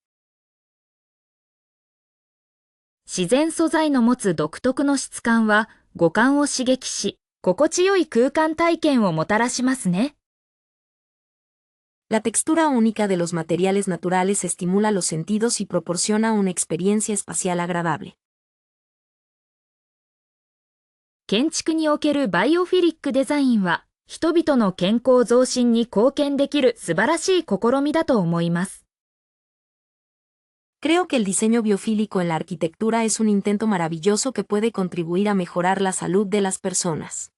自然素材の持つ独特の質感は五感を刺激し、心地よい空間体験をもたらしますね。La textura única de los materiales naturales estimula los sentidos y proporciona una experiencia espacial agradable. 建築におけるバイオフィリックデザインは、人々の健康増進に貢献できる素晴らしい試みだと思います。Creo que el diseño biofílico en la arquitectura es un intento maravilloso que puede contribuir a mejorar la salud de las personas.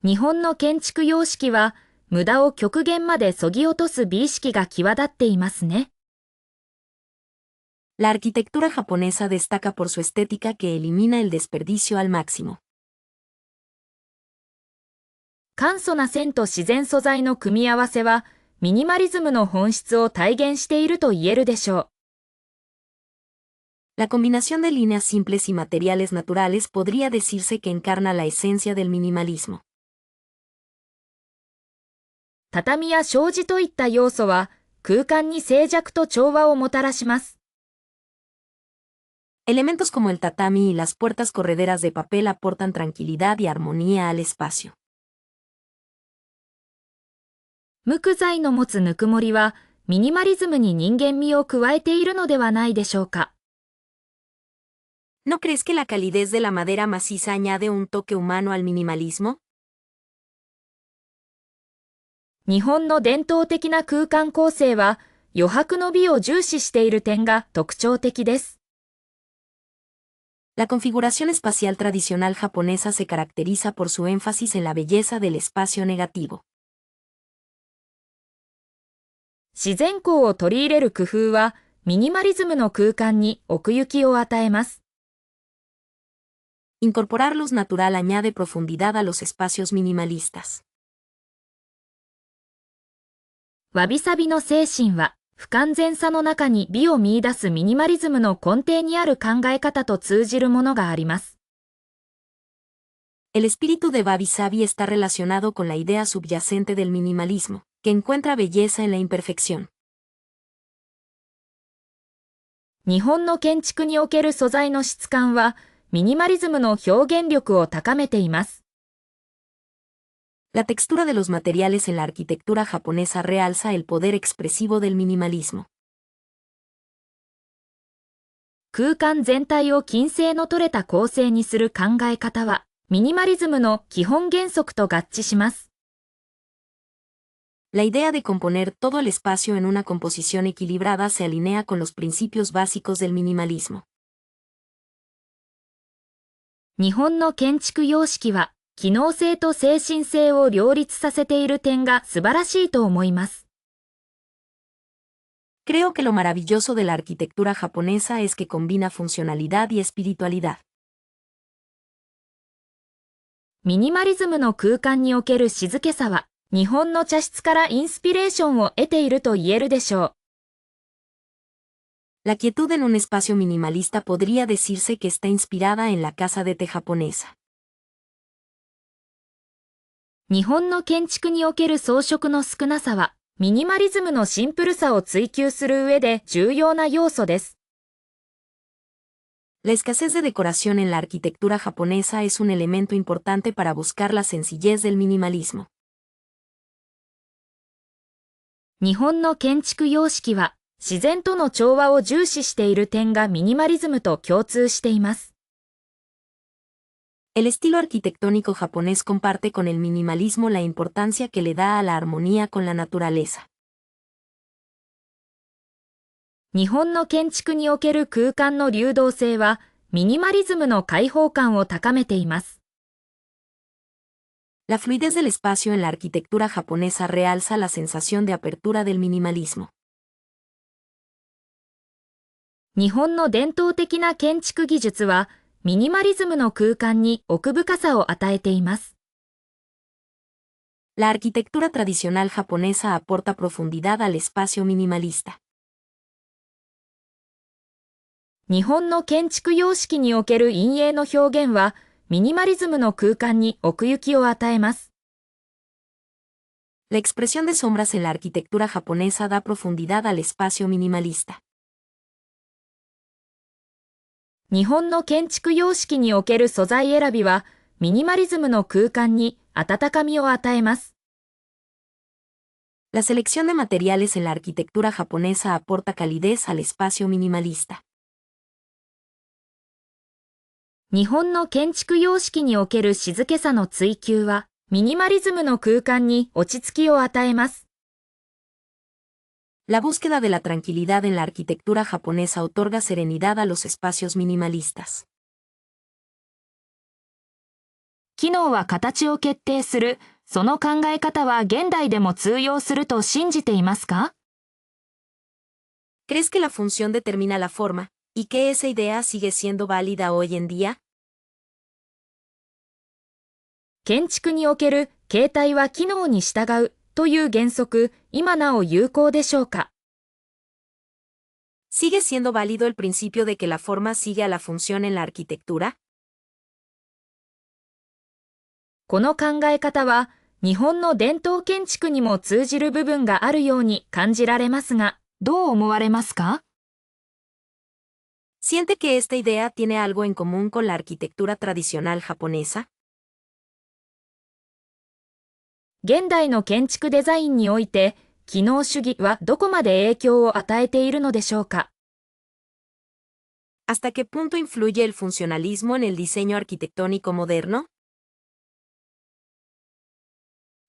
日本の建築様式は、無駄を極限まで削ぎ落とす美意識が際立っていますね。La arquitectura japonesa destaca por su estética que elimina el desperdicio al máximo. 簡素な線と自然素材の組み合わせは、ミニマリズムの本質を体現していると言えるでしょう。La combinación de líneas simples y materiales naturales podría decirse que encarna la esencia del minimalismo. 畳や障子といった要素は、空間に静寂と調和をもたらします。Elementos como el tatami y las puertas correderas de papel aportan tranquilidad y armonía al espacio. 無垢材の持つぬくもりは、ミニマリズムに人間味を加えているのではないでしょうか。¿No crees que la calidez de la madera maciza añade un toque humano al minimalismo? 日本の伝統的な空間構成は、余白の美を重視している点が特徴的です。La configuración espacial tradicional japonesa se caracteriza por su énfasis en la belleza del espacio negativo. 自然光を取り入れる工夫は、ミニマリズムの空間に奥行きを与えます。Incorporar luz natural añade profundidad a los espacios minimalistas. わびさびの精神は、不完全さの中に美を見出すミニマリズムの根底にある考え方と通じるものがあります。El espíritu de Wabi Sabi está relacionado con la idea subyacente del minimalismo, que encuentra belleza en la imperfección. 日本の建築における素材の質感は、ミニマリズムの表現力を高めています。La textura de los materiales en la arquitectura japonesa realza el poder expresivo del minimalismo. 空間全体を均整の取れた構成にする考え方は、ミニマリズムの基本原則と合致します。La idea de componer todo el espacio en una composición equilibrada se alinea con los principios básicos del minimalismo. 日本の建築様式は、機能性と精神性を両立させている点が素晴らしいと思います。Creo que lo maravilloso de la arquitectura japonesa es que combina funcionalidad y espiritualidad. ミニマリズムの空間における静けさは、日本の茶室からインスピレーションを得ていると言えるでしょう。La quietud en un espacio minimalista podría decirse que está inspirada en la casa de té japonesa. 日本の建築における装飾の少なさは、ミニマリズムのシンプルさを追求する上で重要な要素です。La escasez de decoración en la arquitectura japonesa es un elemento importante para buscar la sencillez del minimalismo. 日本の建築様式は、自然との調和を重視している点がミニマリズムと共通しています。El estilo arquitectónico japonés comparte con el minimalismo la importancia que le da a la armonía con la naturaleza. 日本の建築における空間の流動性は、ミニマリズムの開放感を高めています。La fluidez del espacio en la arquitectura japonesa realza la sensación de apertura del minimalismo. 日本の伝統的な建築技術は、ミニマリズムの空間に奥深さを与えています。La arquitectura tradicional japonesa aporta profundidad al espacio minimalista. 日本の建築様式における陰影の表現は、ミニマリズムの空間に奥行きを与えます。La expresión de sombras en la arquitectura japonesa da profundidad al espacio minimalista. 日本の建築様式における素材選びは、ミニマリズムの空間に温かみを与えます。La selección de materiales en la arquitectura japonesa aporta calidez al espacio minimalista. 日本の建築様式における静けさの追求は、ミニマリズムの空間に落ち着きを与えます。La búsqueda de la tranquilidad en la arquitectura japonesa otorga serenidad a los espacios minimalistas. 機能は形を決定する、その考え方は現代でも通用すると信じていますか？ ¿Crees que la función determina la forma, y que esa idea sigue siendo válida hoy en día? 建築における形態は機能に従うという原則、今なお有効でしょうか？ ¿Sigue siendo válido el principio de que la forma sigue a la función en la arquitectura? この考え方は、日本の伝統建築にも通じる部分があるように感じられますが、どう思われますか？ ¿Siente que esta idea tiene algo en común con la arquitectura tradicional japonesa? 現代の建築デザインにおいて、機能主義はどこまで影響を与えているのでしょうか？ ¿Hasta qué punto influye el funcionalismo en el diseño arquitectónico moderno?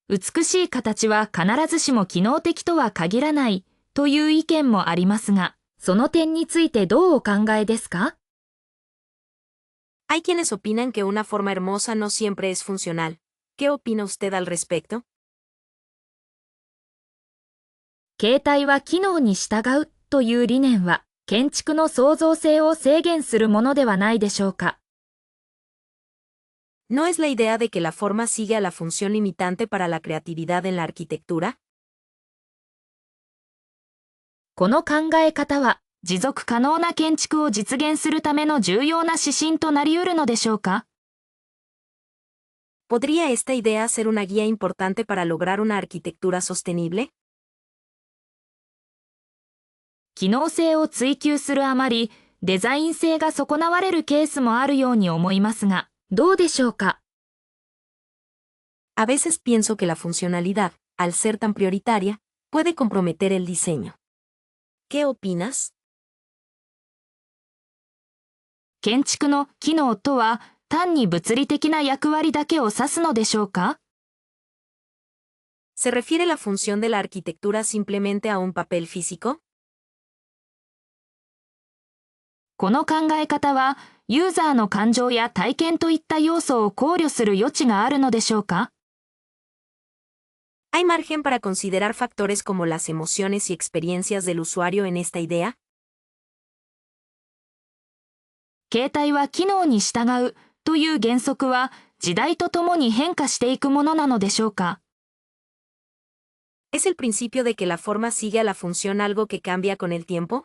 美しい形は必ずしも機能的とは限らないという意見もありますが、その点についてどうお考えですか？ Hay quienes opinan que una forma hermosa no siempre es funcional. ¿Qué opina usted al respecto? 形態は機能に従うという理念は、建築の創造性を制限するものではないでしょうか。¿No es la idea de que la forma sigue a la función limitante para la creatividad en la arquitectura? この考え方は、持続可能な建築を実現するための重要な指針となり得るのでしょうか。¿Podría esta idea ser una guía importante para lograr una arquitectura sostenible? 機能性を追求するあまり、デザイン性が損なわれるケースもあるように思いますが、どうでしょうか。A veces pienso que la funcionalidad, al ser tan prioritaria, puede comprometer el diseño. ¿Qué opinas? 建築の機能とは、単に物理的な役割だけを指すのでしょうか。¿Se refiere la función de la arquitectura simplemente a un papel físico? この考え方は、ユーザーの感情や体験といった要素を考慮する余地があるのでしょうか。¿Hay margen para considerar factores como las emociones y experiencias del usuario en esta idea? 形態は機能に従うという原則は、時代とともに変化していくものなのでしょうか。¿Es el principio de que la forma sigue a la función algo que cambia con el tiempo?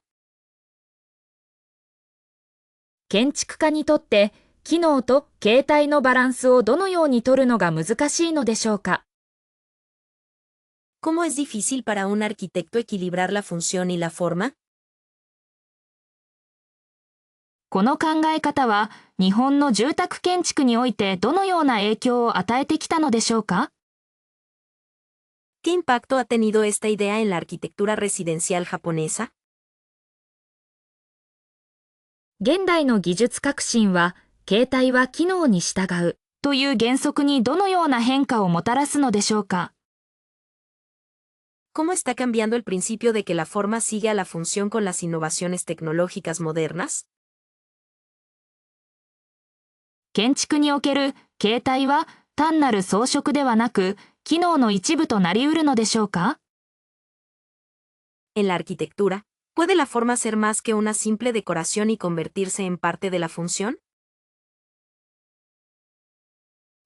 建築家にとって、機能と形態のバランスをどのように取るのが難しいのでしょうか。¿Cómo es difícil para un arquitecto equilibrar la función y la forma? この考え方は、日本の住宅建築においてどのような影響を与えてきたのでしょうか。¿Qué impacto ha tenido esta idea en la arquitectura residencial japonesa? 現代の技術革新は、形態は機能に従うという原則にどのような変化をもたらすのでしょうか。¿Cómo está cambiando el principio de que la forma sigue a la función con las innovaciones tecnológicas modernas? 建築における形態は単なる装飾ではなく、機能の一部となり得るのでしょうか。En la arquitectura, ¿puede la forma ser más que una simple decoración y convertirse en parte de la función?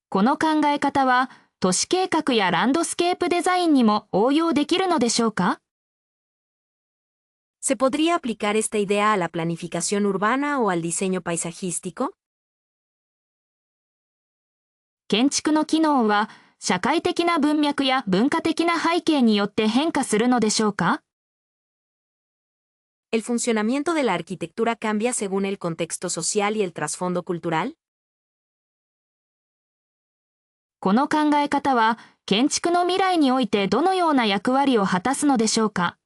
この考え方は、都市計画やランドスケープデザインにも応用できるのでしょうか。¿Se podría aplicar esta idea a la planificación urbana o al diseño paisajístico? 建築の機能は、社会的な文脈や文化的な背景によって変化するのでしょうか。¿El funcionamiento de la arquitectura cambia según el contexto social y el trasfondo cultural? この考え方は、建築の未来においてどのような役割を果たすのでしょうか。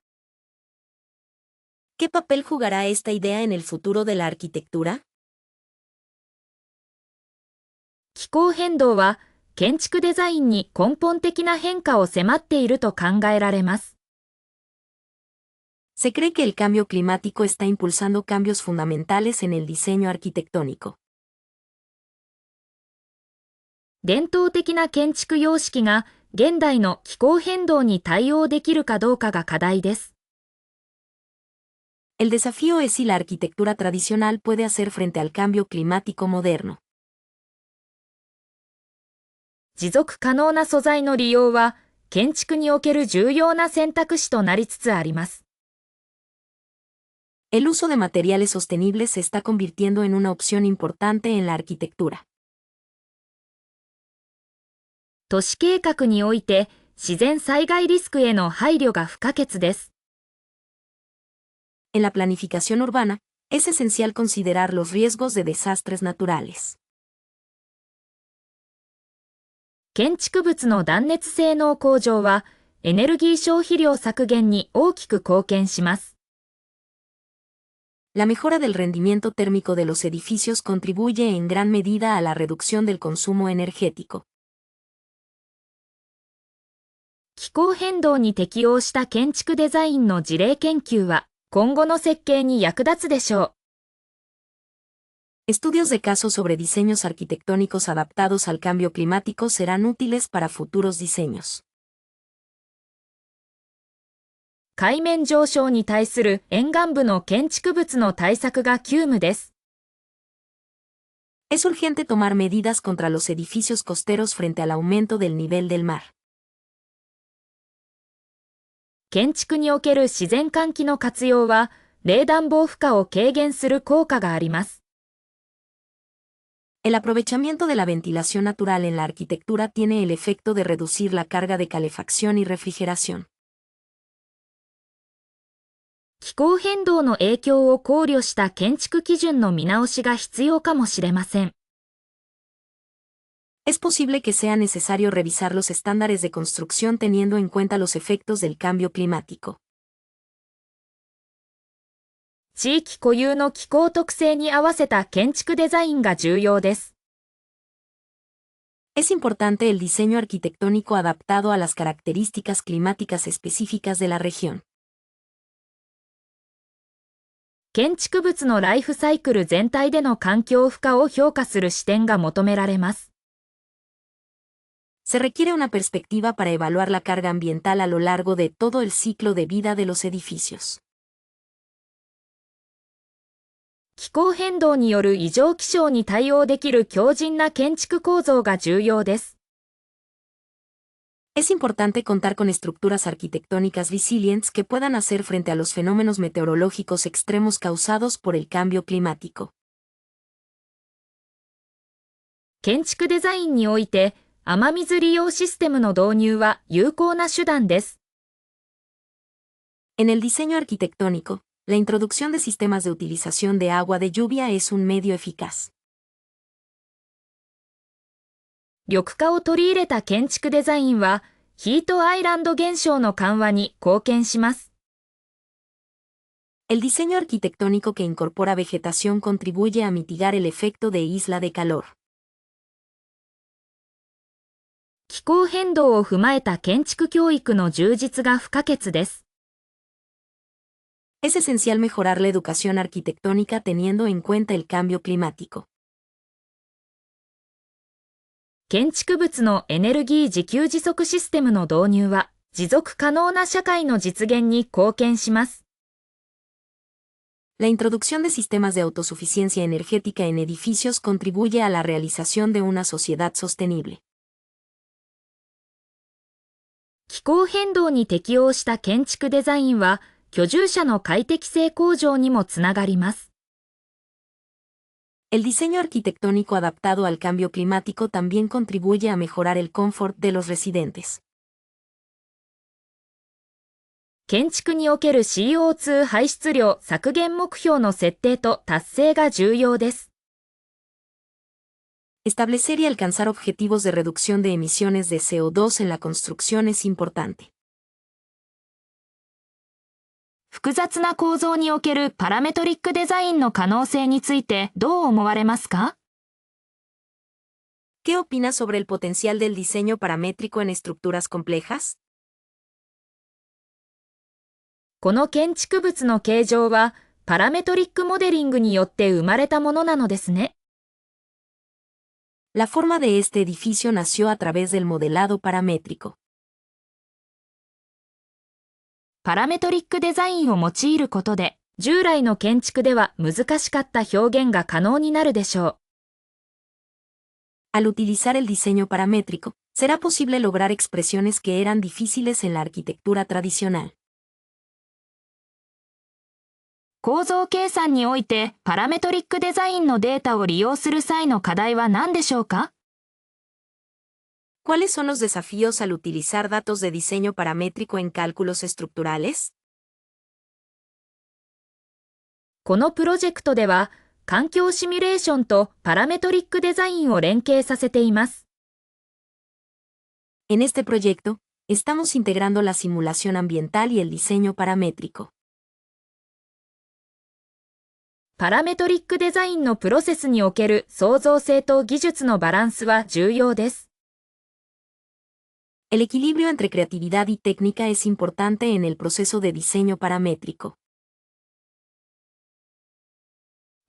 ¿Qué papel jugará esta idea en el futuro de la arquitectura? 気候変動は、建築デザインに根本的な変化を迫っていると考えられます。Se cree que el cambio climático está impulsando cambios fundamentales en el diseño arquitectónico. 伝統的な建築様式が現代の気候変動に対応できるかどうかが課題です。El desafío es si la arquitectura tradicional puede hacer frente al cambio climático moderno. 持続可能な素材の利用は、建築における重要な選択肢となりつつあります。El uso de materiales sostenibles se está convirtiendo en una opción importante en la arquitectura. 都市計画において、自然災害リスクへの配慮が不可欠です。En la planificación urbana, es esencial considerar los riesgos de desastres naturales. 建築物の断熱性能向上は、エネルギー消費量削減に大きく貢献します。La mejora del rendimiento térmico de los edificios contribuye en gran medida a la reducción del consumo energético. 気候変動に適応した建築デザインの事例研究は、今後の設計に役立つでしょう。Estudios de caso sobre diseños arquitectónicos adaptados al cambio climático serán útiles para futuros diseños. 海面上昇に対する沿岸部の建築物の対策が急務です。Es urgente tomar medidas contra los edificios costeros frente al aumento del nivel del mar. 建築における自然換気の活用は、冷暖房負荷を軽減する効果があります。El aprovechamiento de la ventilación natural en la arquitectura tiene el efecto de reducir la carga de calefacción y refrigeración. 気候変動の影響を考慮した建築基準の見直しが必要かもしれません。Es posible que sea necesario revisar los estándares de construcción teniendo en cuenta los efectos del cambio climático. 地域固有の気候特性に合わせた建築デザインが重要です。Es importante el diseño arquitectónico adaptado a las características climáticas específicas de la región. 建築物のライフサイクル全体での環境負荷を評価する視点が求められます。Se requiere una perspectiva para evaluar la carga ambiental a lo largo de todo el ciclo de vida de los edificios. 気候変動による異常気象に対応できる強靭な建築構造が重要です。Es importante contar con estructuras arquitectónicas resilientes que puedan hacer frente a los fenómenos meteorológicos extremos causados por el cambio climático. 建築デザインにおいて、雨水利用システムの導入は有効な手段です。En el diseño arquitectónico, la introducción de sistemas de utilización de agua de lluvia es un medio eficaz. 緑化を取り入れた建築デザインは、ヒートアイランド現象の緩和に貢献します。El diseño arquitectónico que incorpora vegetación contribuye a mitigar el efecto de isla de calor. 気候変動を踏まえた建築教育の充実が不可欠です。Es esencial mejorar la educación arquitectónica teniendo en cuenta el cambio climático. 建築物のエネルギー自給自足システムの導入は、持続可能な社会の実現に貢献します。La introducción de sistemas de autosuficiencia energética en edificios contribuye a la realización de una sociedad sostenible. 気候変動に適応した建築デザインは、居住者の快適性向上にもつながります。El diseño arquitectónico adaptado al cambio climático también contribuye a mejorar el confort de los residentes. 建築における CO2 排出量削減目標の設定と達成が重要です。Establecer y alcanzar objetivos de reducción de emisiones de CO2 en la construcción es importante. 複雑な構造におけるパラメトリックデザインの可能性についてどう思われますか？ ¿Qué opinas sobre el potencial del diseño paramétrico en estructuras complejas? この建築物の形状はパラメトリックモデリングによって生まれたものなのですね。La forma de este edificio nació a través del modelado paramétrico. パラメトリックデザインを用いることで、従来の建築では難しかった表現が可能になるでしょう。Al utilizar el diseño paramétrico, será posible lograr expresiones que eran difíciles en la arquitectura tradicional. 構造計算においてパラメトリックデザインのデータを利用する際の課題は何でしょうか？ ¿Cuáles son los desafíos al utilizar datos de diseño paramétrico en cálculos estructurales? このプロジェクトでは、環境シミュレーションとパラメトリックデザインを連携させています。En este proyecto, estamos integrando la simulación ambiental y el diseño paramétrico. パラメトリックデザインのプロセスにおける創造性と技術のバランスは重要です。El equilibrio entre creatividad y técnica es importante en el proceso de diseño paramétrico.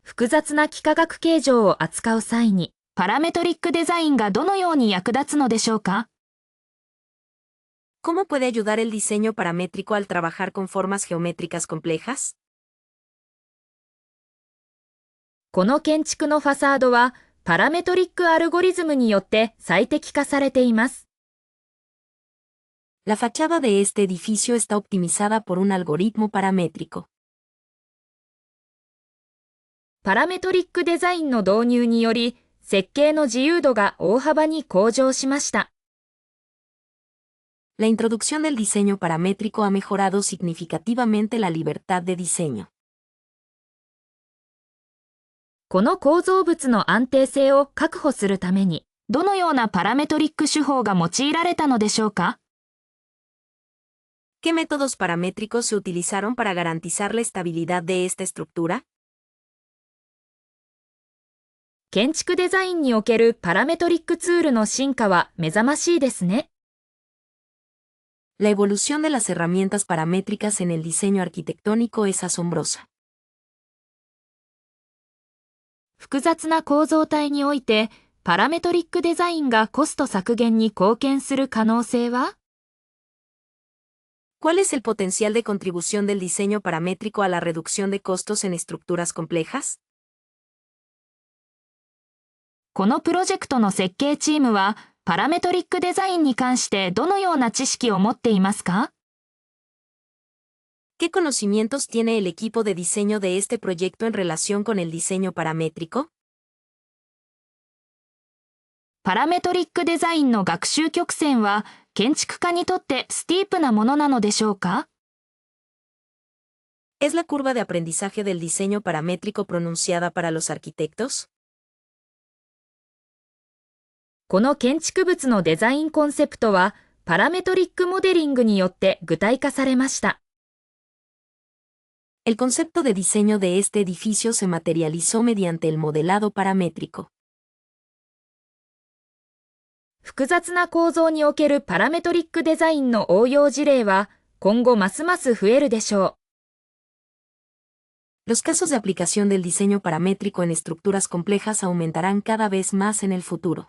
複雑な幾何学形状を扱う際に、パラメトリックデザインがどのように役立つのでしょうか？ ¿Cómo puede ayudar el diseño paramétrico al trabajar con formas geométricas complejas? この建築のファサードは、パラメトリックアルゴリズムによって最適化されています。La fachada de este edificio está optimizada por un algoritmo paramétrico. パラメトリックデザインの導入により、設計の自由度が大幅に向上しました。La introducción del diseño paramétrico ha mejorado significativamente la libertad de diseño. この構造物の安定性を確保するために、どのようなパラメトリック手法が用いられたのでしょうか？ ¿Qué métodos paramétricos se utilizaron para garantizar la estabilidad de esta estructura? 建築デザインにおけるパラメトリックツールの進化は目覚ましいですね。La evolución de las herramientas paramétricas en el diseño arquitectónico es asombrosa. 複雑な構造体において、パラメトリックデザインがコスト削減に貢献する可能性は？ ¿Cuál es el potencial de contribución del diseño paramétrico a la reducción de costos en estructuras complejas? このプロジェクトの設計チームは、パラメトリックデザインに関してどのような知識を持っていますか？ ¿Qué conocimientos tiene el equipo de diseño de este proyecto en relación con el diseño paramétrico? パラメトリックデザインの学習曲線は、建築家にとってスティープなものなのでしょうか？ ¿Es la curva de aprendizaje del diseño paramétrico pronunciada para los arquitectos? この建築物のデザインコンセプトは、パラメトリックモデリングによって具体化されました。El concepto de diseño de este edificio se materializó mediante el modelado paramétrico. 複雑な構造におけるパラメトリックデザインの応用事例は、今後ますます増えるでしょLos casos de aplicación del diseño paramétrico en estructuras complejas aumentarán cada vez más en el futuro. う。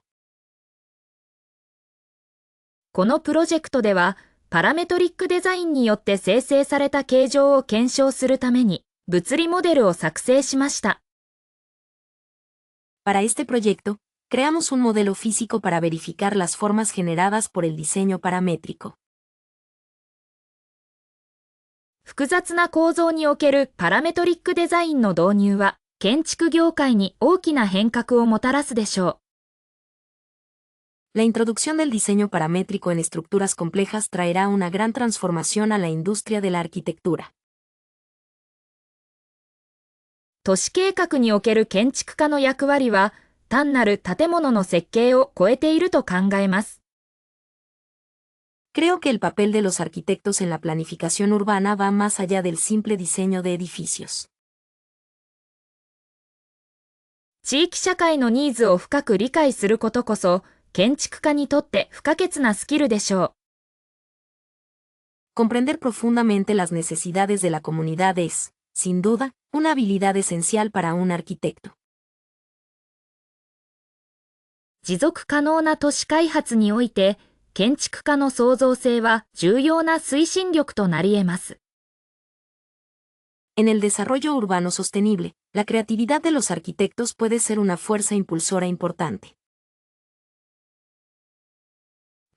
このプロジェクトでは、パラメトリックデザインによって生成された形状を検証するために、物理モデルを作成しました。Para este proyecto, creamos un modelo físico para verificar las formas generadas por el diseño paramétrico. 複雑な構造におけるパラメトリックデザインの導入は、建築業界に大きな変革をもたらすでしょう。La introducción del diseño paramétrico en estructuras complejas traerá una gran transformación a la industria de la arquitectura. 都市計画における建築家の役割は、単なる建物の設計を超えていると考えます。Creo que el papel de los arquitectos en la planificación urbana va más allá del simple diseño de edificios. 地域社会のニーズを深く理解することこそ、建築家にとって不可欠なスキルでしょう。Comprender profundamente las necesidades de la comunidad es, sin duda, una habilidad esencial para un arquitecto. 持続可能な都市開発において、建築家の創造性は重要な推進力となり得ます。En el desarrollo urbano sostenible, la creatividad de los arquitectos puede ser una fuerza impulsora importante.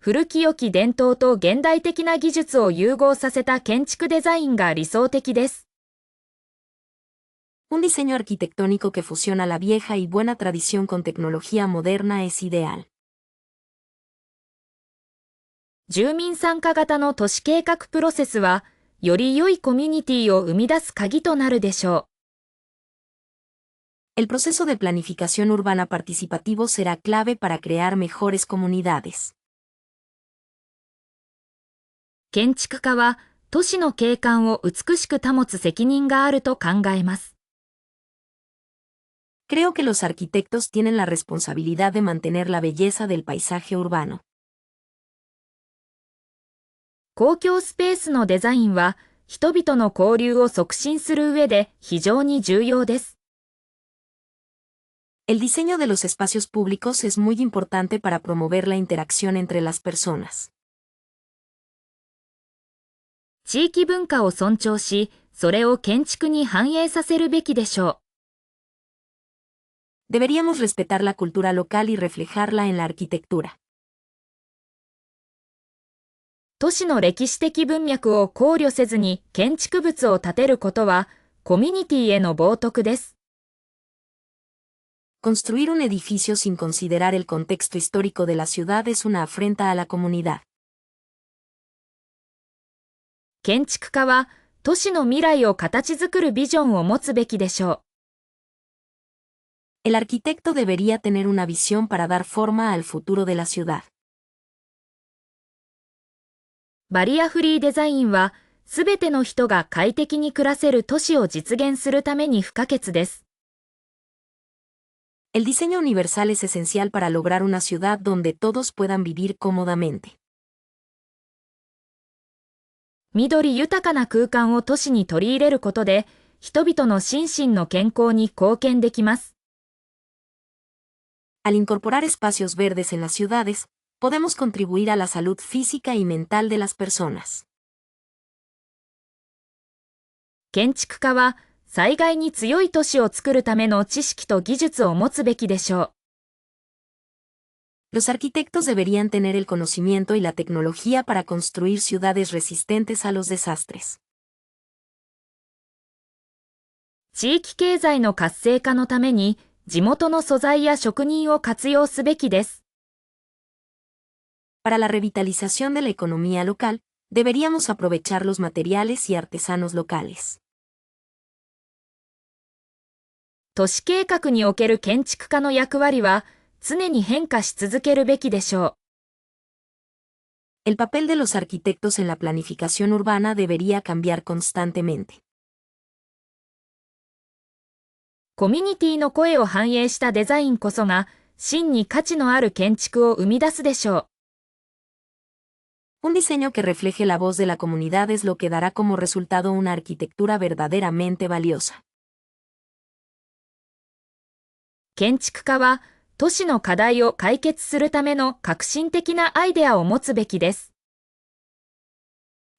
古き良き伝統と現代的な技術を融合させた建築デザインが理想的です。Un diseño arquitectónico que fusiona la vieja y buena tradición con tecnología moderna es ideal. 住民参加型の都市計画プロセスは、より良いコミュニティを生み出す鍵となるでしょEl proceso de planificación urbana participativo será clave para crear mejores comunidades. 建築家は、都市の景観を美しく保つ責任があると考えます。Creo que los arquitectos tienen la responsabilidad de mantener la belleza del paisaje urbano. 公共スペースのデザインは、人々の交流を促進する上で非常に重要です。El diseño de los espacios públicos es muy importante para promover la interacción entre las personas. 地域文化を尊重し、それを建築に反映させるべきでしょう。Deberíamos respetar la cultura local y reflejarla en la arquitectura. 都市の歴史的文脈を考慮せずに建築物を建てることは、コミュニティへの冒涜です。Construir un edificio sin considerar el contexto histórico de la ciudad es una afrenta a la comunidad. 建築家は、都市の未来を形作るビジョンを持つべきでしょう。El arquitecto debería tener una visión para dar forma al futuro de la ciudad. バリアフリーデザインは、すべての人が快適に暮らせる都市を実現するために不可欠です。El diseño universal es esencial para lograr una ciudad donde todos puedan vivir cómodamente. 緑豊かな空間を都市に取り入れることで、人々の心身の健康に貢献できます。Al incorporar espacios verdes en las ciudades, podemos contribuir a la salud física y mental de las personas. 建築家は、災害に強い都市を作るための知識と技術を持つべきでしょう。Los arquitectos deberían tener el conocimiento y la tecnología para construir ciudades resistentes a los desastres. 地域経済の活性化のために、地元の素材や職人を活用すべきです。Para la revitalización de la economía local, deberíamos aprovechar los materiales y artesanos locales. 都市計画における建築家の役割は、常に変化し続けるべきでしょう。El papel de los arquitectos en la planificación urbana debería cambiar constantemente. コミュニティの声を反映したデザインこそが、真に価値のある建築を生み出すでしょう。Un diseño que refleje la voz de la comunidad es lo que dará como resultado una arquitectura verdaderamente valiosa. 建築家は、都市の課題を解決するための革新的なアイデアを持つべきです。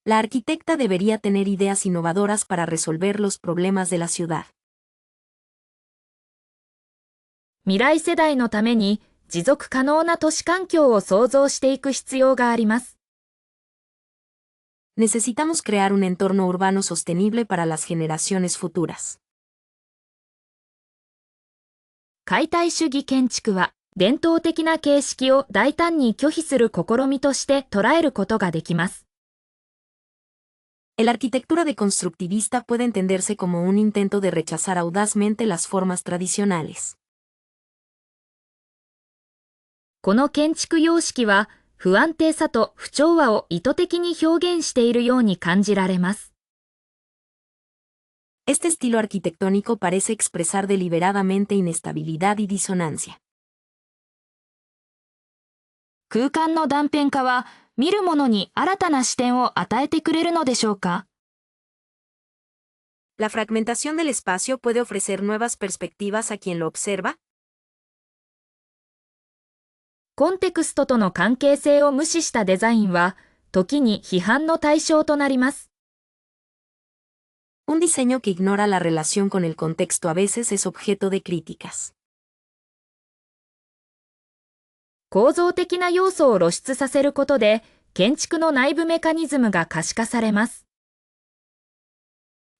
La arquitecta debería tener ideas innovadoras para resolver los problemas de la ciudad. 未来世代のために持続可能な都市環境を創造していく必要があります。Necesitamos crear un entorno urbano sostenible para las generaciones futuras. 解体主義建築は、伝統的な形式を大胆に拒否する試みとして捉えることができます。La arquitectura deconstructivista puede entenderse como un intento de rechazar audazmente las formas tradicionales. この建築様式は、不安定さと不調和を意図的に表現しているように感じられます。Este estilo arquitectónico parece expresar deliberadamente inestabilidad y disonancia. 空間の断片化は、見る者に新たな視点を与えてくれるのでしょうか。¿La fragmentación del espacio puede ofrecer nuevas perspectivas a quien lo observa? コンテクストとの関係性を無視したデザインは、時に批判の対象となります。Un diseño que ignora la relación con el contexto a veces es objeto de críticas. 構造的な要素を露出させることで、建築の内部メカニズムが可視化されます。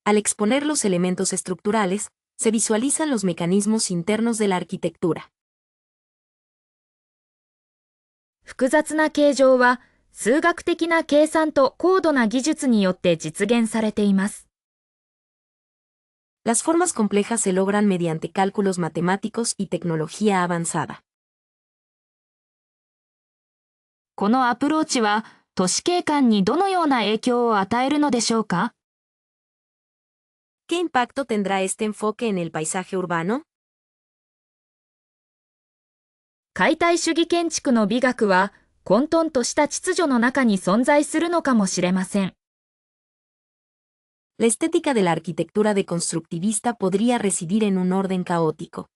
Al exponer los elementos estructurales, se visualizan los mecanismos internos de la arquitectura. 複雑な形状は、数学的な計算と高度な技術によって実現されています。Las formas complejas se logran mediante cálculos matemáticos y tecnología avanzada. このアプローチは、都市景観にどのような影響を与えるのでしょうか。¿Qué impacto tendrá este enfoque en el paisaje urbano? 解体主義建築の美学は、混沌とした秩序の中に存在するのかもしれません。La estética de la arquitectura deconstructivista podría residir en un orden caótico.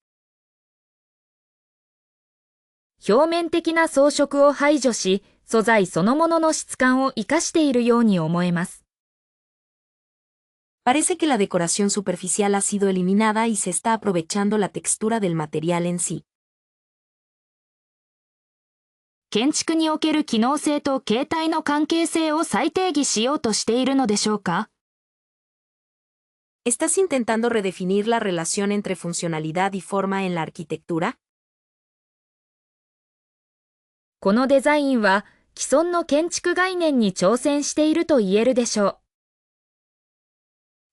表面的な装飾を排除し、素材そのものの質感を生かしているように思えます。Parece que la decoración superficial ha sido eliminada y se está aprovechando la textura del material en sí. 建築における機能性と形態の関係性を再定義しようとしているのでしょうか？ ¿Estás intentando redefinir la relación entre funcionalidad y forma en la arquitectura? このデザインは既存の建築概念に挑戦していると言えるでしょう。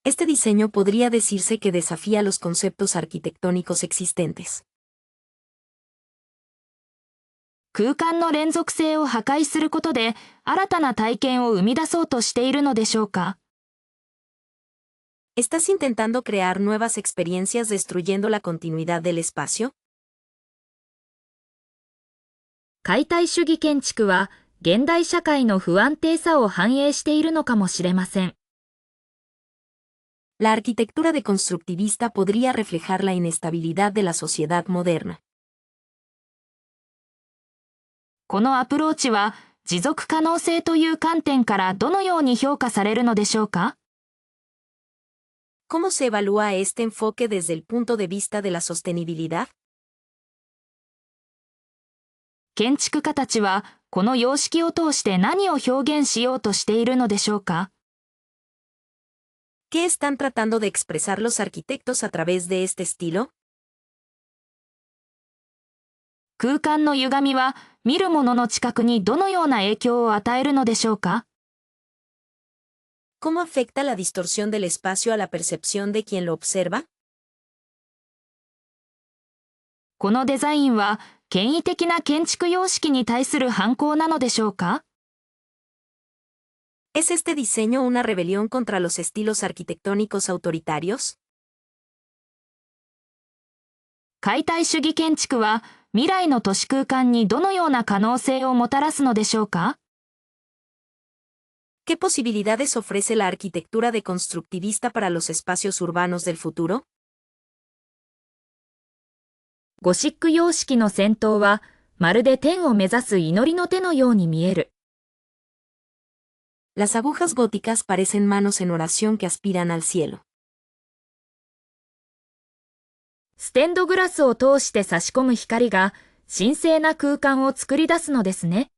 Este diseño podría decirse que desafía los conceptos arquitectónicos existentes. 空間の連続性を破壊することで新たな体験を生み出そうとしているのでしょうか？ ¿Estás intentando crear nuevas experiencias destruyendo la continuidad del espacio? 解体主義建築は現代社会の不安定さを反映しているのかもしれません。La arquitectura deconstructivista podría reflejar la inestabilidad de la sociedad moderna. このアプローチは持続可能性という観点からどのように評価されるのでしょうか？ ¿Cómo se evalúa este enfoque desde el punto de vista de la sostenibilidad? 建築家たちはこの様式を通して何を表現しようとしているのでしょうか？ ¿Qué están tratando de expresar los arquitectos a través de este estilo? 空間の歪みは見る者の知覚にどのような影響を与えるのでしょうか？ ¿Cómo afecta la distorsión del espacio a la percepción de quien lo observa? このデザインは権威的な建築様式に対する反抗なのでしょうか？ ¿Es este diseño una rebelión contra los estilos arquitectónicos autoritarios? 解体主義建築は未来の都市空間にどのような可能性をもたらすのでしょうか？ ¿Qué posibilidades ofrece la arquitectura deconstructivista para los espacios urbanos del futuro? ゴシック様式の先頭はまるで天を目指す祈りの手のように見える。Las agujas góticas parecen manos en oración que aspiran al cielo. ステンドグラスを通して差し込む光が神聖な空間を作り出すのですね。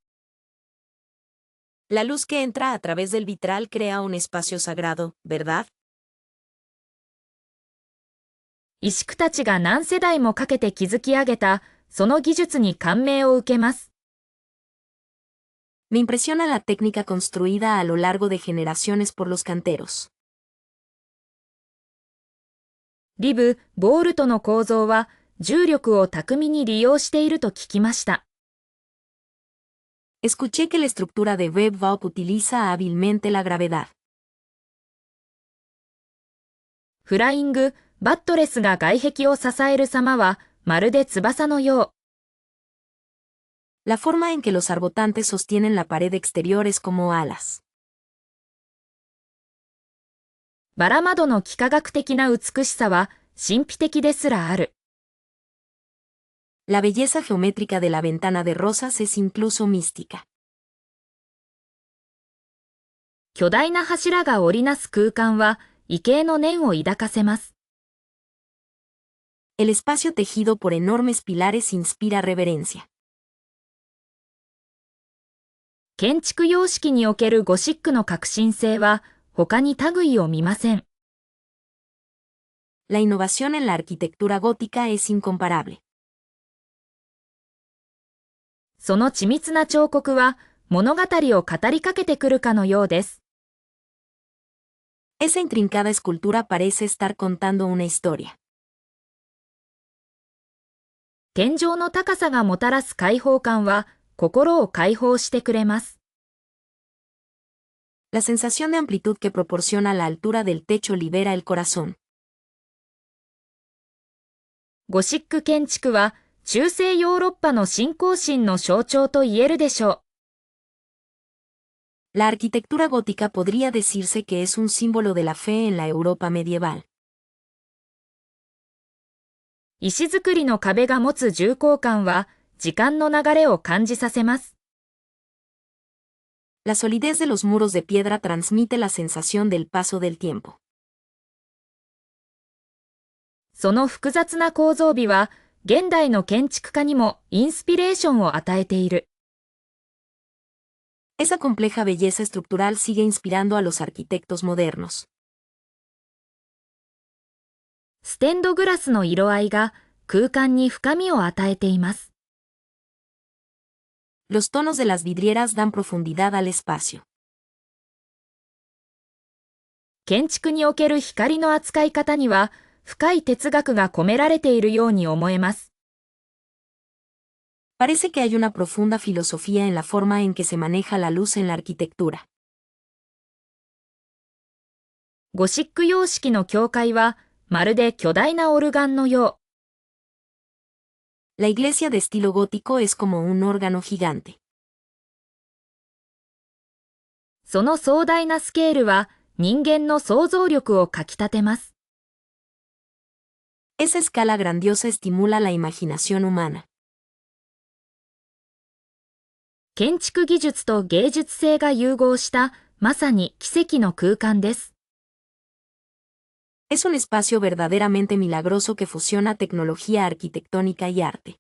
La luz que entra a través del vitral crea un espacio sagrado, ¿verdad? 石工たちが何世代もかけて築き上げたその技術に感銘を受けます。Me impresiona la técnica construida a lo largo de generaciones por los canteros. リブ・ボールトの構造は重力を巧みに利用していると聞きました。Escuché que la estructura de Web-Vault utiliza hábilmente la gravedad. フライング・バットレスが外壁を支える様はまるで翼のよう。La forma en que los arbotantes sostienen la pared exterior es como alas. バラ窓の幾何学的な美しさは神秘的ですらある。La belleza geométrica de la ventana de rosas es incluso mística. 巨大な柱が織りなす空間は畏敬の念を抱かせます。El espacio tejido por enormes pilares inspira reverencia. 建築様式におけるゴシックの革新性は他に類を見ません。La innovación en la arquitectura gótica es incomparable. その緻密な彫刻は物語を語りかけてくるかのようです。Esa intrincada escultura parece estar contando una historia. 天井の高さがもたらす開放感は心を解放してくれます。La sensación de amplitud que proporciona la altura del techo libera el corazón. ゴシック建築は中世ヨーロッパの信仰心の象徴と言えるでしょう。La arquitectura gótica podría decirse que es un símbolo de la fe en la Europa medieval. 石造りの壁が持つ重厚感は時間の流れを感じさせます。La solidez de los muros de piedra transmite la sensación del paso del tiempo. その複雑な構造美は、現代の建築家にもインスピレーションを与えている。Esa compleja belleza estructural sigue inspirando a los arquitectos modernos. ステンドグラスの色合いが空間に深みを与えています。Los tonos de las vidrieras dan profundidad al espacio. 建築における光の扱い方には、深い哲学が込められているように思えます。Parece que hay una profunda filosofía en la forma en que se maneja la luz en la arquitectura. ゴシック様式の教会は、まるで巨大なオルガンのよう。La iglesia de estilo gótico es como un órgano gigante. その壮大なスケールは、人間の想像力をかきたてます。Esa escala grandiosa estimula la imaginación humana. 建築技術と芸術性が融合した、まさに奇跡の空間です。Es un espacio verdaderamente milagroso que fusiona tecnología arquitectónica y arte.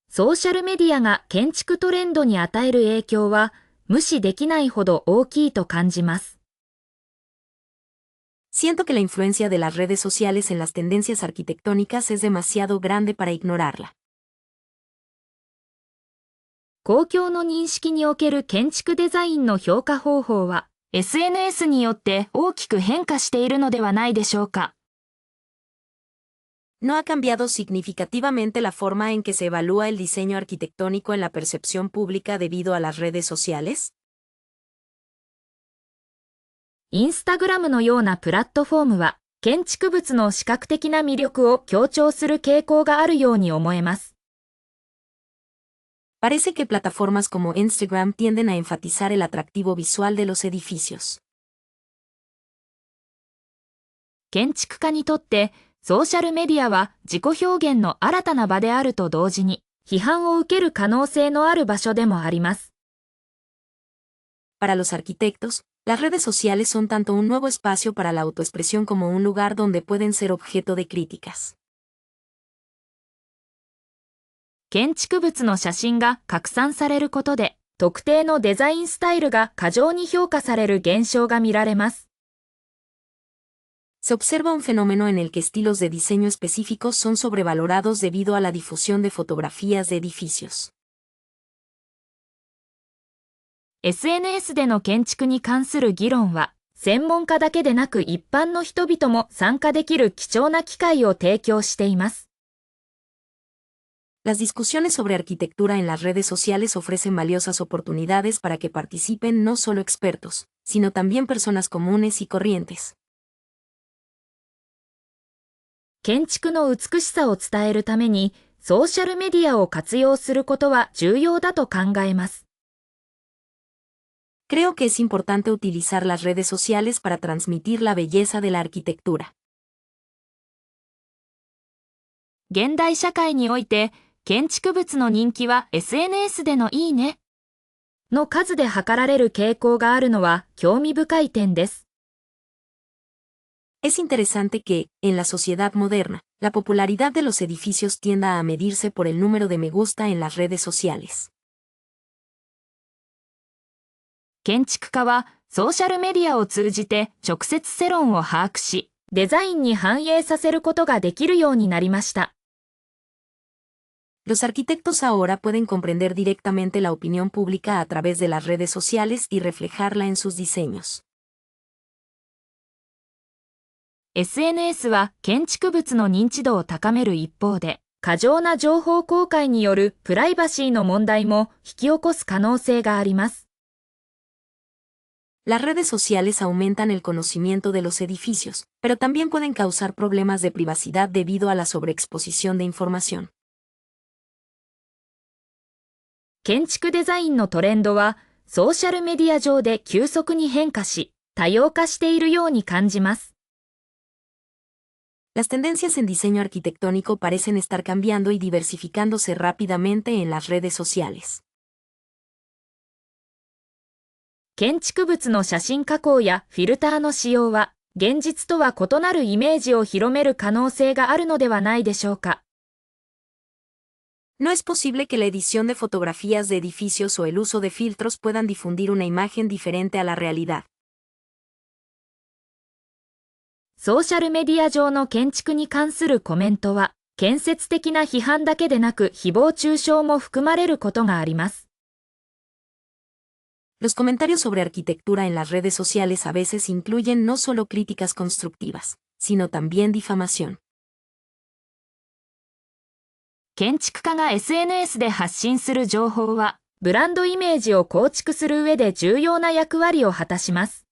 ソーシャルメディアが建築トレンドに与える影響は、無視できないほど大きいと感じます。Siento que la influencia de las redes sociales en las tendencias arquitectónicas es demasiado grande para ignorarla. 公共の認識における建築デザインの評価方法は、SNS によって大きく変化しているのではないでしょうか。¿No ha cambiado significativamente la forma en que se evalúa el diseño arquitectónico en la percepción pública debido a las redes sociales? インスタグラムのようなプラットフォームは、建築物の視覚的な魅力を強調する傾向があるように思えます。Parece que plataformas como Instagram tienden a enfatizar el atractivo visual de los edificios. 建築家にとって、ソーシャルメディアは自己表現の新たな場であると同時に、批判を受ける可能性のある場所でもあります。Para los arquitectos, las redes sociales son tanto un nuevo espacio para la autoexpresión como un lugar donde pueden ser objeto de críticas. 建築物の写真が拡散されることで、特定のデザインスタイルが過剰に評価される現象が見られます。Se observa un fenómeno en el que estilos de diseño específicos son sobrevalorados debido a la difusión de fotografías de edificios. SNS での建築に関する議論は、専門家だけでなく一般の人々も参加できる貴重な機会を提供しています。Las discusiones sobre arquitectura en las redes sociales ofrecen valiosas oportunidades para que participen no solo expertos, sino también personas comunes y corrientes. 建築の美しさを伝えるために、ソーシャルメディアを活用することは重要だと考えます。Creo que es importante utilizar las redes sociales para transmitir la belleza de la arquitectura. 現代社会において、建築物の人気は SNS でのいいねの数で測られる傾向があるのは興味深い点です。Es interesante que, en la sociedad moderna, la popularidad de los edificios tienda a medirse por el número de me gusta en las redes sociales. 建築家はソーシャルメディアを通じて直接世論を把握し、デザインに反映させることができるようになりました。Los arquitectos ahora pueden comprender directamente la opinión pública a través de las redes sociales y reflejarla en sus diseños. SNS は建築物の認知度を高める一方で、過剰な情報公開によるプライバシーの問題も引き起こす可能性があります。Las redes sociales aumentan el conocimiento de los edificios, pero también pueden causar problemas de privacidad debido a la sobreexposición de información. 建築デザインのトレンドは、ソーシャルメディア上で急速に変化し、多様化しているように感じます。Las tendencias en diseño arquitectónico parecen estar cambiando y diversificándose rápidamente en las redes sociales. 建築物の写真加工やフィルターの使用は、現実とは異なるイメージを広める可能性があるのではないでしょうか。No es posible que la edición de fotografías de edificios o el uso de filtros puedan difundir una imagen diferente a la realidad. ソーシャルメディア上の建築に関するコメントは、建設的な批判だけでなく誹謗中傷も含まれることがあります。Los comentarios sobre arquitectura en las redes sociales a veces incluyen no solo críticas constructivas, sino también difamación. 建築家が SNS で発信する情報は、ブランドイメージを構築する上で重要な役割を果たします。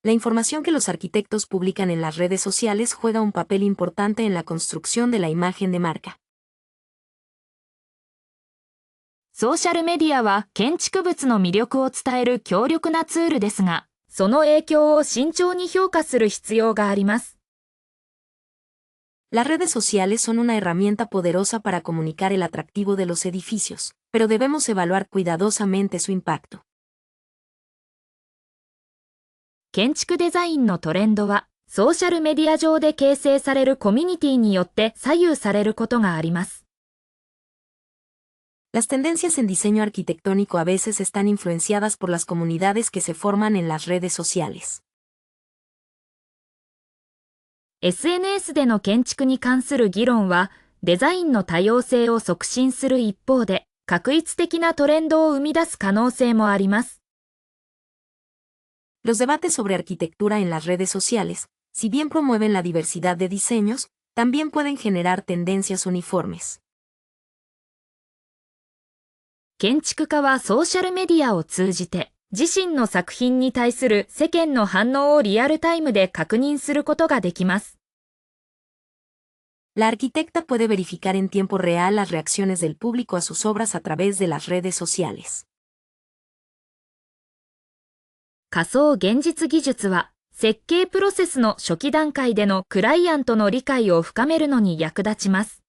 La información que los arquitectos publican en las redes sociales juega un papel importante en la construcción de la imagen de marca. ソーシャルメディアは建築物の魅力を伝える強力なツールですが、その影響を慎重に評価する必要があります。Las redes sociales son una herramienta poderosa para comunicar el atractivo de los edificios, pero debemos evaluar cuidadosamente su impacto. 建築デザインのトレンドは、ソーシャルメディア上で形成されるコミュニティによって左右されることがあります。Las tendencias en diseño arquitectónico a veces están influenciadas por las comunidades que se forman en las redes sociales. SNS での建築に関する議論は、デザインの多様性を促進する一方で、画一的なトレンドを生み出す可能性もあります。Los debates sobre arquitectura en las redes sociales, si bien promueven la diversidad de diseños, también pueden generar tendencias uniformes. 建築家はソーシャルメディアを通じて、自身の作品に対する世間の反応をリアルタイムで確認することができます。La arquitecta puede verificar en tiempo real las reacciones del público a sus obras a través de las redes sociales. 仮想現実技術は、設計プロセスの初期段階でのクライアントの理解を深めるのに役立ちます。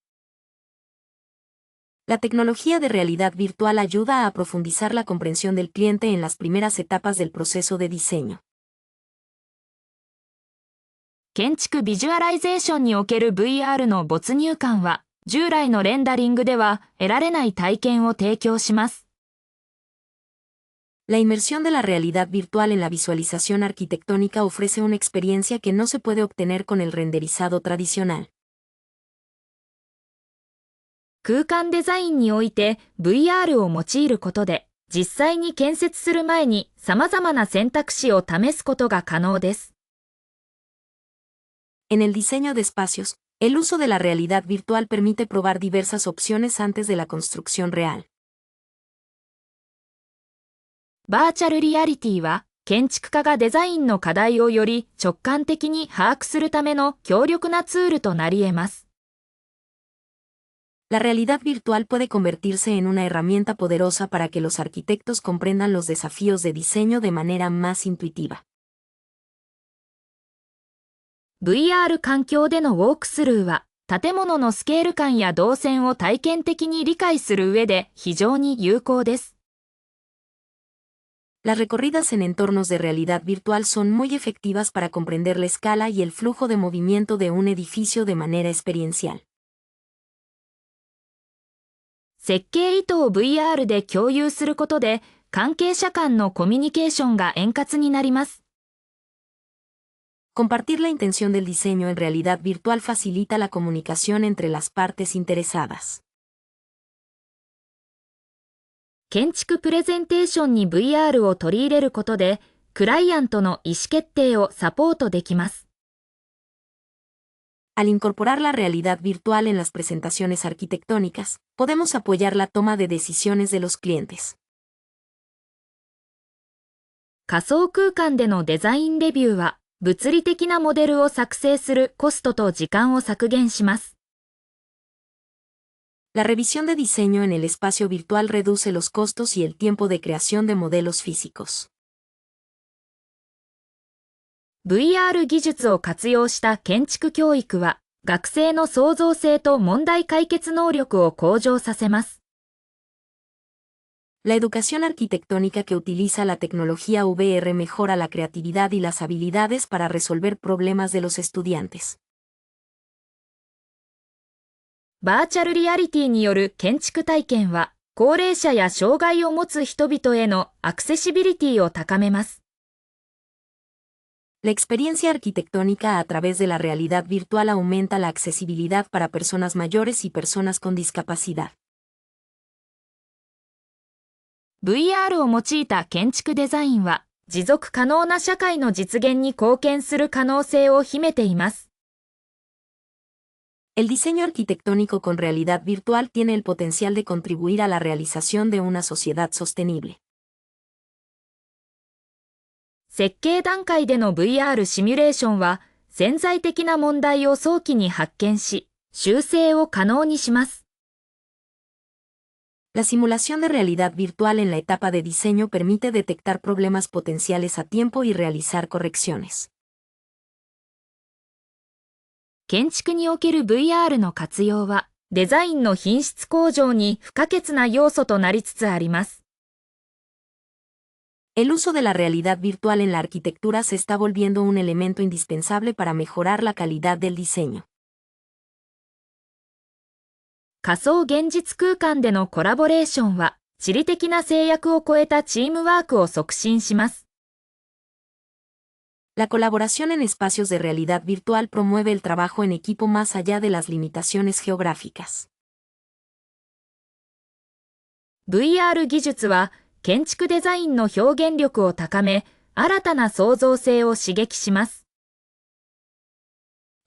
La tecnología de realidad virtual ayuda a profundizar la comprensión del cliente en las primeras etapas del proceso de diseño. 建築ビジュアライゼーションにおける VR の没入感は、従来のレンダリングでは得られない体験を提供します。La inmersión de la realidad virtual en la visualización arquitectónica ofrece una experiencia que no se puede obtener con el renderizado tradicional. 空間デザインにおいて VR を用いることで、実際に建設する前に様々な選択肢を試すことが可能です。En el diseño de espacios, el uso de la realidad virtual permite probar diversas opciones antes de la construcción real. バーチャルリアリティは、建築家がデザインの課題をより直感的に把握するための強力なツールとなり得ます。La realidad virtual puede convertirse en una herramienta poderosa para que los arquitectos comprendan los desafíos de diseño de manera más intuitiva. VR 環境でのウォークスルーは、建物のスケール感や動線を体験的に理解する上で非常に有効です。Las recorridas en entornos de realidad virtual son muy efectivas para comprender la escala y el flujo de movimiento de un edificio de manera experiencial. 設計意図を VR で共有することで、関係者間のコミュニケーションが円滑になります。Compartir la intención del diseño en realidad virtual facilita la comunicación entre las partes interesadas. 建築プレゼンテーションに VR を取り入れることで、クライアントの意思決定をサポートできます。Al incorporar la realidad virtual en las presentaciones arquitectónicas, podemos apoyar la toma de decisiones de los clientes. 仮想空間でのデザインレビューは、物理的なモデルを作成するコストと時間を削減します。La revisión de diseño en el espacio virtual reduce los costos y el tiempo de creación de modelos físicos. VR 技術を活用した建築教育は、学生の創造性と問題解決能力を向上させます。La educación arquitectónica que utiliza la tecnología VR mejora la creatividad y las habilidades para resolver problemas de los estudiantes. バーチャルリアリティによる建築体験は、高齢者や障害を持つ人々へのアクセシビリティを高めます。La experiencia arquitectónica a través de la realidad virtual aumenta la accesibilidad para personas mayores y personas con discapacidad. VR を用いた建築デザインは、持続可能な社会の実現に貢献する可能性を秘めています。El diseño arquitectónico con realidad virtual tiene el potencial de contribuir a la realización de una sociedad sostenible. 設計段階での VR シミュレーションは、潜在的な問題を早期に発見し、修正を可能にします。La simulación de realidad virtual en la etapa de diseño permite detectar problemas potenciales a tiempo y realizar correcciones. 建築における VR の活用は、デザインの品質向上に不可欠な要素となりつつあります。El uso de la realidad virtual en la arquitectura se está volviendo un elemento indispensable para mejorar la calidad del diseño. 仮想現実空間でのコラボレーションは、地理的な制約を超えたチームワークを促進します。La colaboración en espacios de realidad virtual promueve el trabajo en equipo más allá de las limitaciones geográficas. VR 技術は、建築デザインの表現力を高め、新たな創造性を刺激します。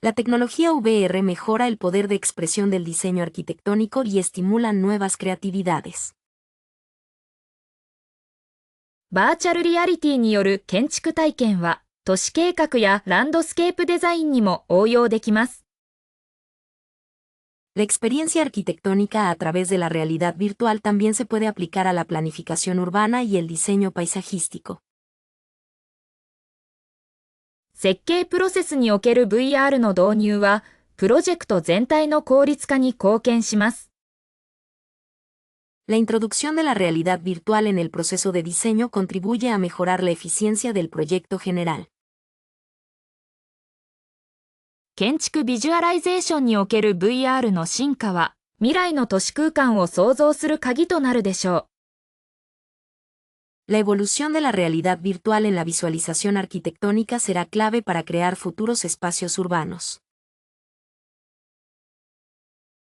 La tecnología VR mejora el poder de expresión del diseño arquitectónico y estimula nuevas creatividades. バーチャルリアリティによる建築体験は、都市計画やランドスケープデザインにも応用できます。La experiencia arquitectónica a través de la realidad virtual también se puede aplicar a la planificación urbana y el diseño paisajístico. 設計プロセスにおける VR の導入は、プロジェクト全体の効率化に貢献します。La introducción de la realidad virtual en el proceso de diseño contribuye a mejorar la eficiencia del proyecto general. 建築ビジュアライゼーションにおける VR の進化は、未来の都市空間を創造する鍵となるでしょう。La evolución de la realidad virtual en la visualización arquitectónica será clave para crear futuros espacios urbanos.